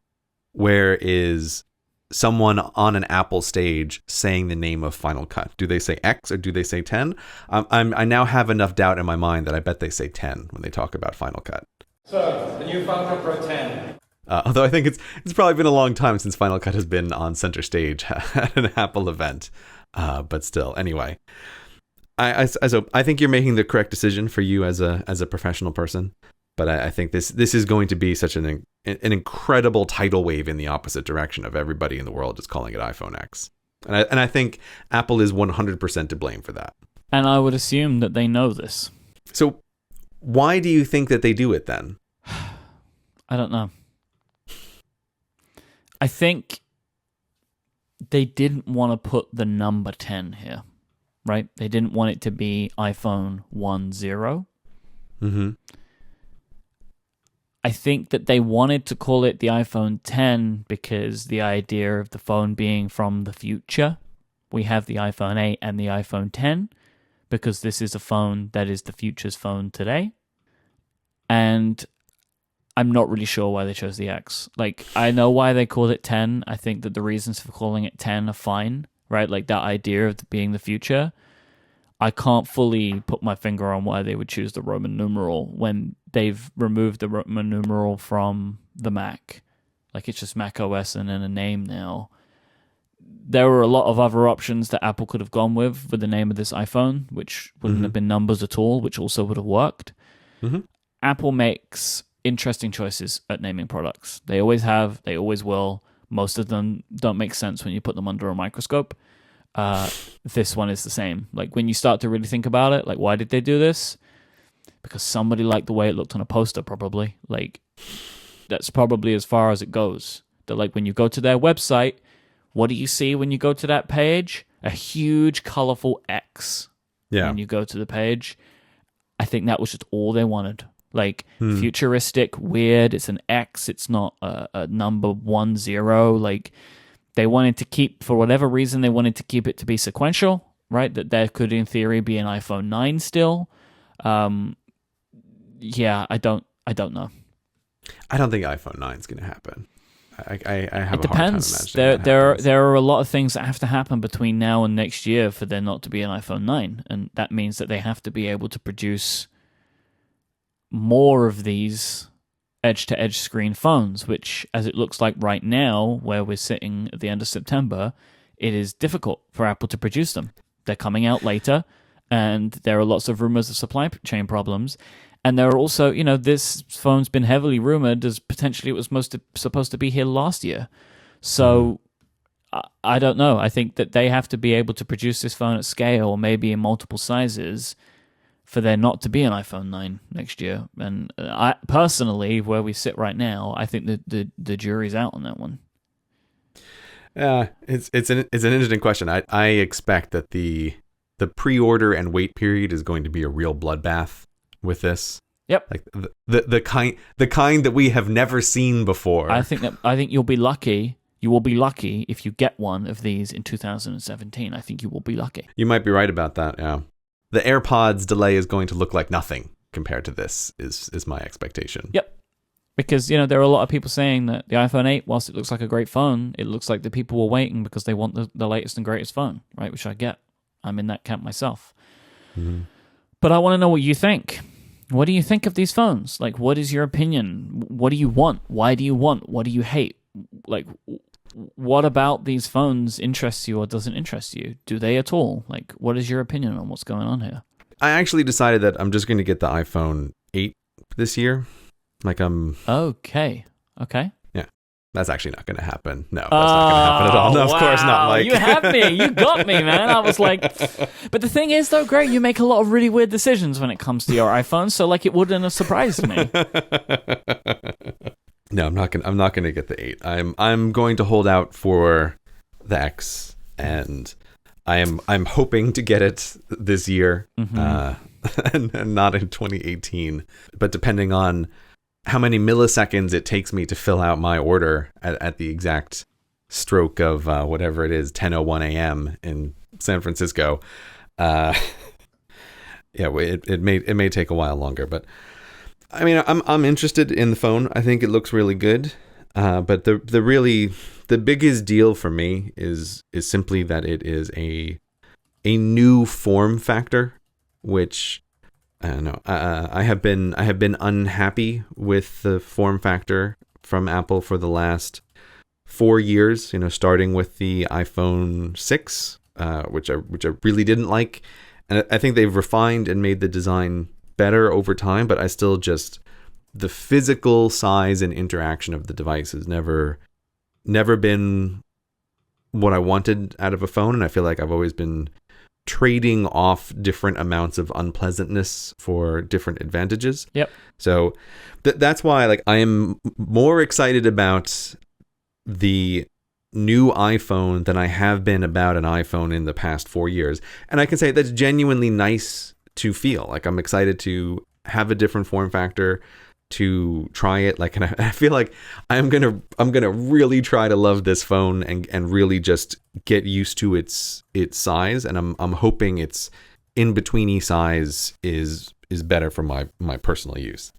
where is someone on an Apple stage saying the name of Final Cut? Do they say X or do they say 10? I now have enough doubt in my mind that I bet they say 10 when they talk about Final Cut. So, the new Final Cut Pro 10. Although I think it's probably been a long time since Final Cut has been on center stage at an Apple event. But still, anyway, I think you're making the correct decision for you as a professional person. But I think this is going to be such an incredible tidal wave in the opposite direction of everybody in the world just calling it iPhone X. And I think Apple is 100% to blame for that. And I would assume that they know this. So why do you think that they do it then? I don't know. I think they didn't want to put the number 10 here, right? They didn't want it to be iPhone 10. Mm-hmm. I think that they wanted to call it the iPhone 10 because the idea of the phone being from the future. We have the iPhone 8 and the iPhone 10 because this is a phone that is the future's phone today. And I'm not really sure why they chose the X. Like, I know why they called it 10. I think that the reasons for calling it 10 are fine, right? Like, that idea of being the future. I can't fully put my finger on why they would choose the Roman numeral when they've removed the Roman numeral from the Mac. Like, it's just Mac OS and then a name now. There were a lot of other options that Apple could have gone with the name of this iPhone, which wouldn't have been numbers at all, which also would have worked. Mm-hmm. Apple makes interesting choices at naming products. They always have, they always will. Most of them don't make sense when you put them under a microscope. This one is the same. Like, when you start to really think about it, like, why did they do this? Because somebody liked the way it looked on a poster, probably. Like, that's probably as far as it goes. That, like, when you go to their website, what do you see when you go to that page? A huge, colorful X. Yeah. When you go to the page. I think that was just all they wanted. Like, futuristic, weird. It's an X. It's not a number 10. Like, they wanted to keep, for whatever reason, they wanted to keep it to be sequential, right? That there could, in theory, be an iPhone 9 still. Yeah, I don't know. I don't think iPhone 9 is going to happen. I have It a hard time depends. imagining There are a lot of things that have to happen between now and next year for there not to be an iPhone 9, and that means that they have to be able to produce more of these edge-to-edge screen phones, which, as it looks like right now, where we're sitting at the end of September, it is difficult for Apple to produce them. They're coming out later, and there are lots of rumors of supply chain problems. And there are also, this phone's been heavily rumored as potentially it was supposed to be here last year. So I don't know. I think that they have to be able to produce this phone at scale, or maybe in multiple sizes, for there not to be an iPhone 9 next year. And I personally, where we sit right now, I think that the jury's out on that one. It's an interesting question. I expect that the pre-order and wait period is going to be a real bloodbath with this. Yep. Like the kind that we have never seen before. I think you'll be lucky. You will be lucky if you get one of these in 2017. I think you will be lucky. You might be right about that, yeah. The AirPods delay is going to look like nothing compared to this, is my expectation. Yep. Because, there are a lot of people saying that the iPhone 8, whilst it looks like a great phone, it looks like the people were waiting because they want the latest and greatest phone, right? Which I get. I'm in that camp myself. Mm-hmm. But I want to know what you think. What do you think of these phones? Like, what is your opinion? What do you want? Why do you want? What do you hate? Like, what about these phones interests you or doesn't interest you? Do they at all? Like, what is your opinion on what's going on here? I actually decided that I'm just going to get the iPhone 8 this year. Like, Okay. Yeah. That's actually not going to happen. No, that's not going to happen at all. No, of course not, Myke. You have me. You got me, man. I was like... But the thing is, though, Greg, you make a lot of really weird decisions when it comes to your iPhone, so, like, it wouldn't have surprised me. No, I'm not going to get the 8. I'm going to hold out for the X, and I'm hoping to get it this year, and not in 2018. But depending on how many milliseconds it takes me to fill out my order at the exact stroke of whatever it is, 10:01 a.m. in San Francisco, it may take a while longer. But I mean, I'm interested in the phone. I think it looks really good. But the the biggest deal for me is simply that it is a new form factor, which I don't know. I have been unhappy with the form factor from Apple for the last 4 years. Starting with the iPhone 6, which I really didn't like, and I think they've refined and made the design better over time. But I still just, the physical size and interaction of the device has never been what I wanted out of a phone, and I feel like I've always been trading off different amounts of unpleasantness for different advantages. Yep. So that's why I am more excited about the new iPhone than I have been about an iPhone in the past 4 years. And I can say that's genuinely nice to feel. I'm excited to have a different form factor, to try it. And I feel like I'm gonna really try to love this phone and really just get used to its size. And I'm hoping its in betweeny size is better for my personal use.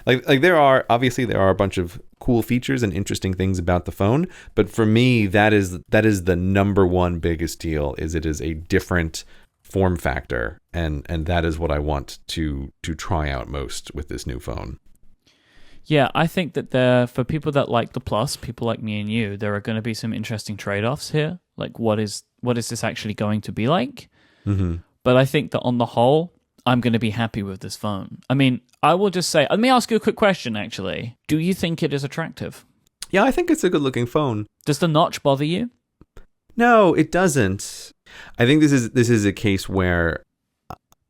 There are a bunch of cool features and interesting things about the phone, but for me that is the number one biggest deal. Is it is a different form factor, and that is what I want to try out most with this new phone. Yeah, I think that for people that like the Plus, people like me and you, there are going to be some interesting trade-offs here. What is this actually going to be like? Mm-hmm. But I think that on the whole, I'm going to be happy with this phone. I mean, I will just say, let me ask you a quick question, actually. Do you think it is attractive? Yeah, I think it's a good-looking phone. Does the notch bother you? No, it doesn't. I think this is a case where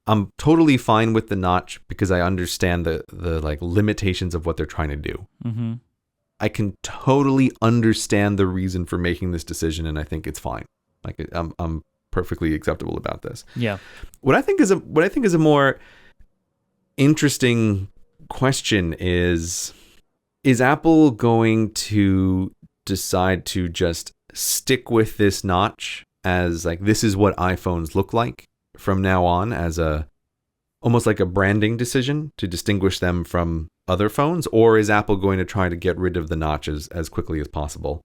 I'm totally fine with the notch because I understand the limitations of what they're trying to do. Mm-hmm. I can totally understand the reason for making this decision, and I think it's fine. I'm perfectly acceptable about this. Yeah. What I think is a more interesting question is Apple going to decide to just stick with this notch as this is what iPhones look like from now on, as almost like a branding decision to distinguish them from other phones? Or is Apple going to try to get rid of the notches as quickly as possible?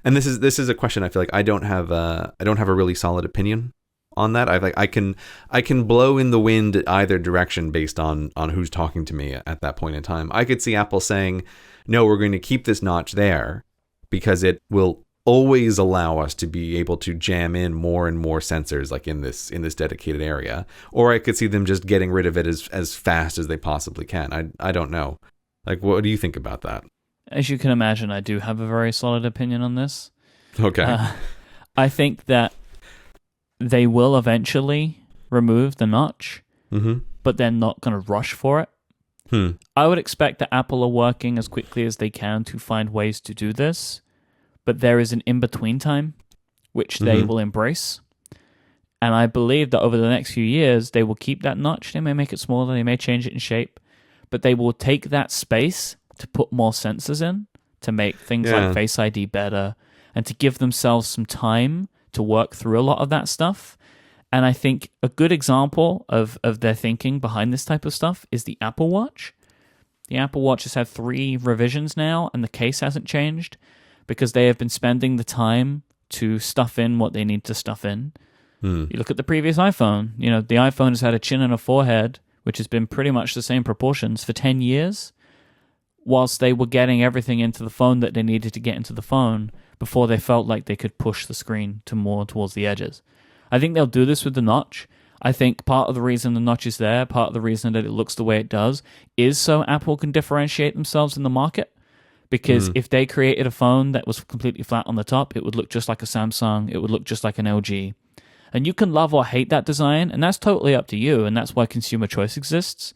And this is a question I feel like I don't have a really solid opinion on that. I can blow in the wind either direction based on who's talking to me at that point in time. I could see Apple saying, no, we're going to keep this notch there because it will always allow us to be able to jam in more and more sensors in this dedicated area. Or I could see them just getting rid of it as fast as they possibly can. I don't know. What do you think about that? As you can imagine, I do have a very solid opinion on this. Okay. I think that they will eventually remove the notch, mm-hmm. but they're not going to rush for it. I would expect that Apple are working as quickly as they can to find ways to do this, but there is an in-between time, which they mm-hmm. will embrace. And I believe that over the next few years, they will keep that notch. They may make it smaller, they may change it in shape, but they will take that space to put more sensors in, to make things like Face ID better, and to give themselves some time to work through a lot of that stuff. And I think a good example of their thinking behind this type of stuff is the Apple Watch. The Apple Watch has had 3 revisions now, and the case hasn't changed because they have been spending the time to stuff in what they need to stuff in. You look at the previous iPhone. The iPhone has had a chin and a forehead, which has been pretty much the same proportions for 10 years, whilst they were getting everything into the phone that they needed to get into the phone before they felt like they could push the screen more towards the edges. I think they'll do this with the notch. I think part of the reason the notch is there, part of the reason that it looks the way it does, is so Apple can differentiate themselves in the market. Because if they created a phone that was completely flat on the top, it would look just like a Samsung, it would look just like an LG. And you can love or hate that design, and that's totally up to you, and that's why consumer choice exists.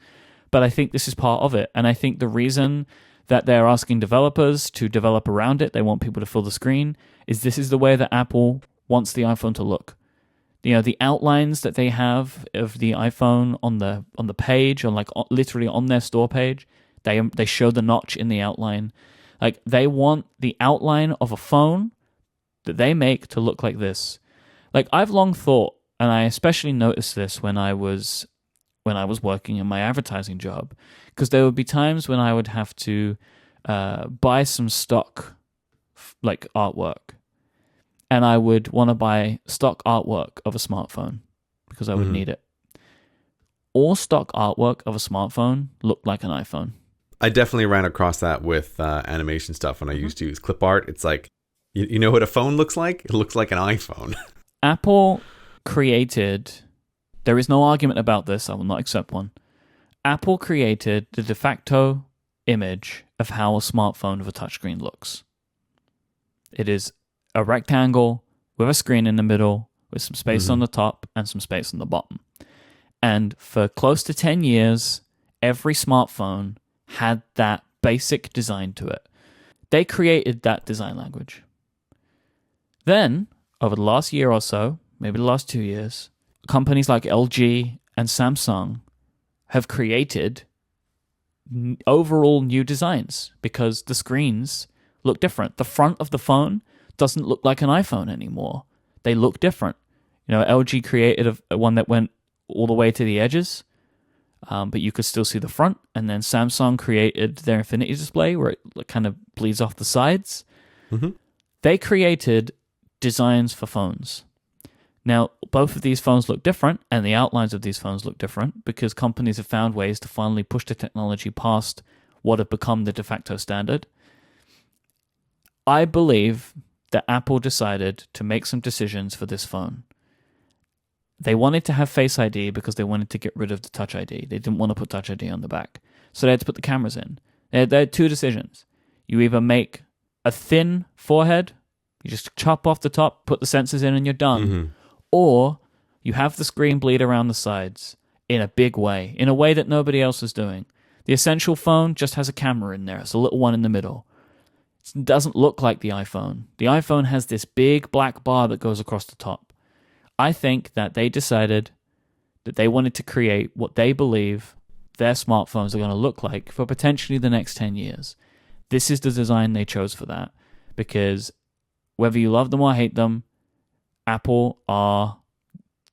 But I think this is part of it. And I think the reason that they're asking developers to develop around it, they want people to fill the screen, is this is the way that Apple wants the iPhone to look. The outlines that they have of the iPhone on the page, or literally on their store page, they show the notch in the outline. They want the outline of a phone that they make to look like this. I've long thought, and I especially noticed this when I was working in my advertising job, because there would be times when I would have to buy some stock, artwork, and I would want to buy stock artwork of a smartphone because I would need it. All stock artwork of a smartphone looked like an iPhone. I definitely ran across that with animation stuff when I used to use clip art. It's like, you know what a phone looks like? It looks like an iPhone. Apple created, there is no argument about this, I will not accept one. Apple created the de facto image of how a smartphone with a touchscreen looks. It is a rectangle with a screen in the middle, with some space on the top and some space on the bottom. And for close to 10 years, every smartphone had that basic design to it. They created that design language. Then, over the last year or so, maybe the last 2 years, companies like LG and Samsung have created overall new designs because the screens look different. The front of the phone doesn't look like an iPhone anymore. They look different. LG created a one that went all the way to the edges, but you could still see the front. And then Samsung created their Infinity display where it kind of bleeds off the sides. They created designs for phones. Now, both of these phones look different, and the outlines of these phones look different because companies have found ways to finally push the technology past what had become the de facto standard. I believe that Apple decided to make some decisions for this phone. They wanted to have Face ID because they wanted to get rid of the Touch ID. They didn't want to put Touch ID on the back. So they had to put the cameras in. They had two decisions. You either make a thin forehead, you just chop off the top, put the sensors in, and you're done. Or you have the screen bleed around the sides in a big way, in a way that nobody else is doing. The Essential phone just has a camera in there. It's a little one in the middle. It doesn't look like the iPhone. The iPhone has this big black bar that goes across the top. I think that they decided that they wanted to create what they believe their smartphones are going to look like for potentially the next 10 years. This is the design they chose for that, because whether you love them or hate them, Apple are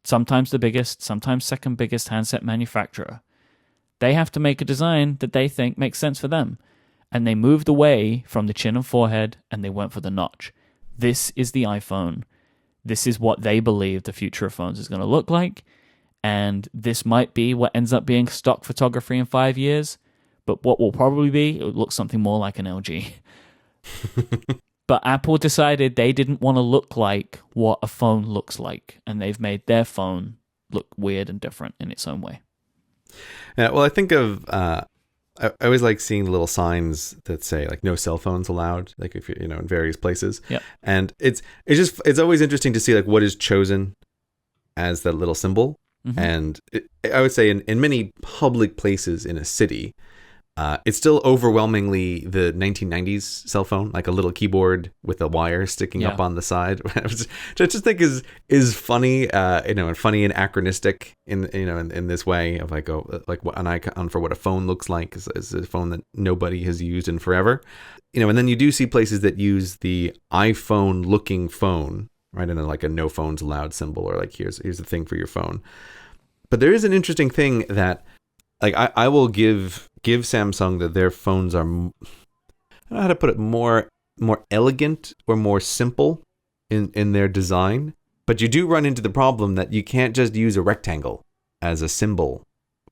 sometimes the biggest, sometimes second biggest handset manufacturer. They have to make a design that they think makes sense for them. And they moved away from the chin and forehead and they went for the notch. This is the iPhone. This is what they believe the future of phones is going to look like. And this might be what ends up being stock photography in 5 years. But what will probably be, it will look something more like an LG. But Apple decided they didn't want to look like what a phone looks like. And they've made their phone look weird and different in its own way. Yeah, well, I think of... I always like seeing the little signs that say like no cell phones allowed, like if you're, in various places. Yep. And it's always interesting to see like what is chosen as that little symbol. And I would say in many public places in a city, it's still overwhelmingly the 1990s cell phone, like a little keyboard with a wire sticking up on the side, which I just think is funny, and funny and anachronistic in this way of like an icon for what a phone looks like is a phone that nobody has used in forever, and then you do see places that use the iPhone looking phone, right, and then like a no phones allowed symbol, or like here's the thing for your phone. But there is an interesting thing that like I will give Samsung that their phones are, I don't know how to put it, more elegant or more simple in their design. But you do run into the problem that you can't just use a rectangle as a symbol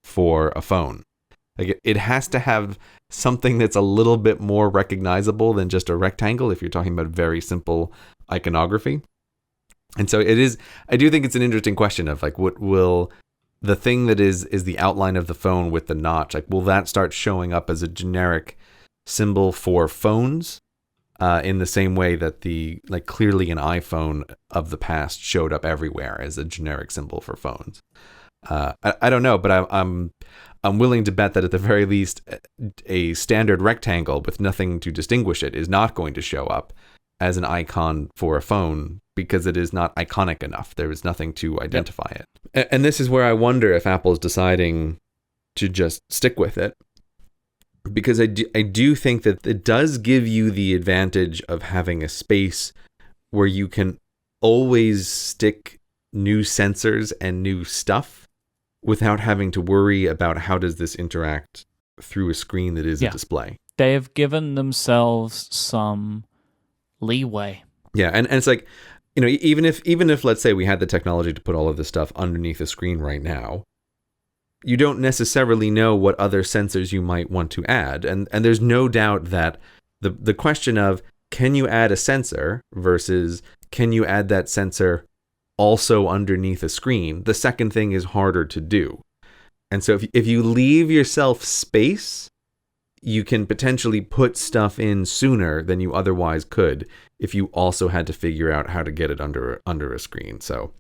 for a phone. Like it has to have something that's a little bit more recognizable than just a rectangle if you're talking about very simple iconography. And so I do think it's an interesting question of like, what will the thing that is the outline of the phone with the notch, like, will that start showing up as a generic symbol for phones in the same way that clearly an iPhone of the past showed up everywhere as a generic symbol for phones? I don't know, but I'm willing to bet that at the very least a standard rectangle with nothing to distinguish it is not going to show up as an icon for a phone because it is not iconic enough. There is nothing to identify it. And this is where I wonder if Apple's deciding to just stick with it, because I do think that it does give you the advantage of having a space where you can always stick new sensors and new stuff without having to worry about how does this interact through a screen that is a display. They have given themselves some leeway. Yeah, and it's like, even if let's say we had the technology to put all of this stuff underneath the screen right now, you don't necessarily know what other sensors you might want to add. And there's no doubt that the question of can you add a sensor versus can you add that sensor also underneath a screen, the second thing is harder to do. And so if you leave yourself space, you can potentially put stuff in sooner than you otherwise could if you also had to figure out how to get it under a screen. So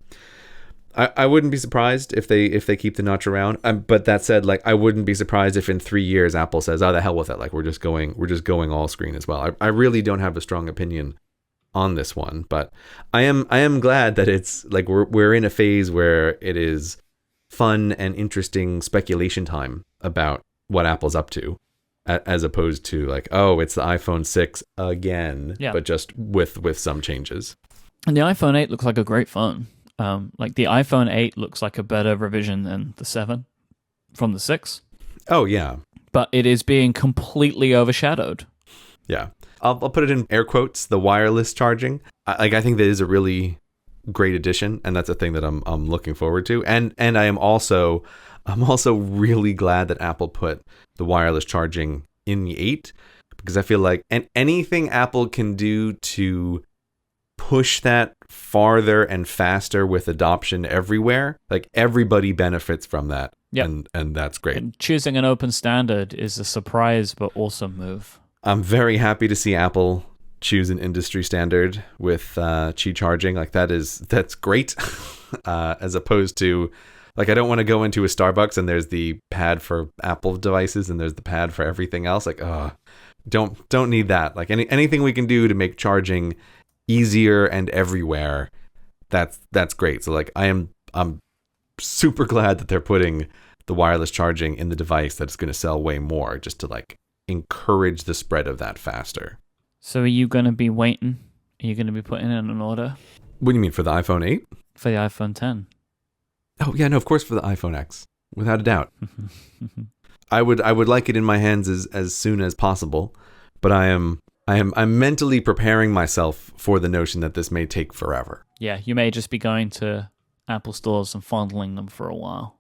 I wouldn't be surprised if they keep the notch around. But that said, like I wouldn't be surprised if in 3 years Apple says, "Oh, the hell with it! Like we're just going all screen as well." I really don't have a strong opinion on this one, but I am glad that it's like we're in a phase where it is fun and interesting speculation time about what Apple's up to, as opposed to like, oh, it's the iPhone 6 again, but just with some changes. And the iPhone 8 looks like a great phone. Like the iPhone 8 looks like a better revision than the 7 from the 6. Oh, yeah. But it is being completely overshadowed. Yeah. I'll put it in air quotes, the wireless charging. I think that is a really great addition, and that's a thing that I'm looking forward to. And I'm also really glad that Apple put the wireless charging in the 8, because I feel like anything Apple can do to push that farther and faster with adoption everywhere, like everybody benefits from that. And that's great. And choosing an open standard is a surprise but awesome move. I'm very happy to see Apple choose an industry standard with Qi charging. Like that's great. As opposed to, like, I don't want to go into a Starbucks and there's the pad for Apple devices and there's the pad for everything else. Like, don't need that. Like anything we can do to make charging easier and everywhere, that's great. So like I'm super glad that they're putting the wireless charging in the device that's going to sell way more, just to like encourage the spread of that faster. So are you going to be waiting? Are you going to be putting in an order? What do you mean, for the iPhone 8? For the iPhone 10. Oh yeah, no, of course for the iPhone X, without a doubt. I would like it in my hands as soon as possible, but I'm mentally preparing myself for the notion that this may take forever. Yeah, you may just be going to Apple stores and fondling them for a while.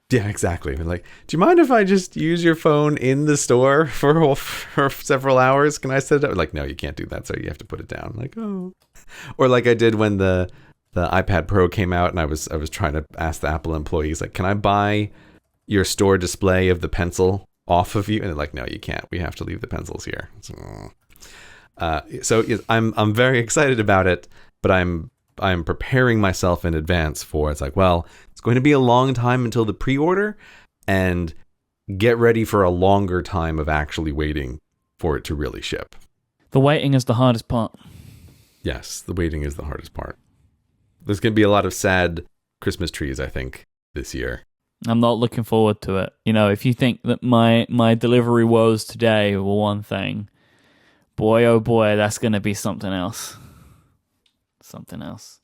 Yeah, exactly. Like, do you mind if I just use your phone in the store for several hours? Can I set it up? Like, no, you can't do that. So you have to put it down. Like, oh. Or like I did when the iPad Pro came out, and I was trying to ask the Apple employees, like, can I buy your store display of the pencil off of you? And they're like, no, you can't. We have to leave the pencils here. So yes, I'm very excited about it, but I'm preparing myself in advance for, it's like, well, it's going to be a long time until the pre-order, and get ready for a longer time of actually waiting for it to really ship. The waiting is the hardest part. Yes, the waiting is the hardest part. There's going to be a lot of sad Christmas trees, I think, this year. I'm not looking forward to it. You know, if you think that my delivery woes today were one thing, boy, oh boy, that's going to be something else. Something else.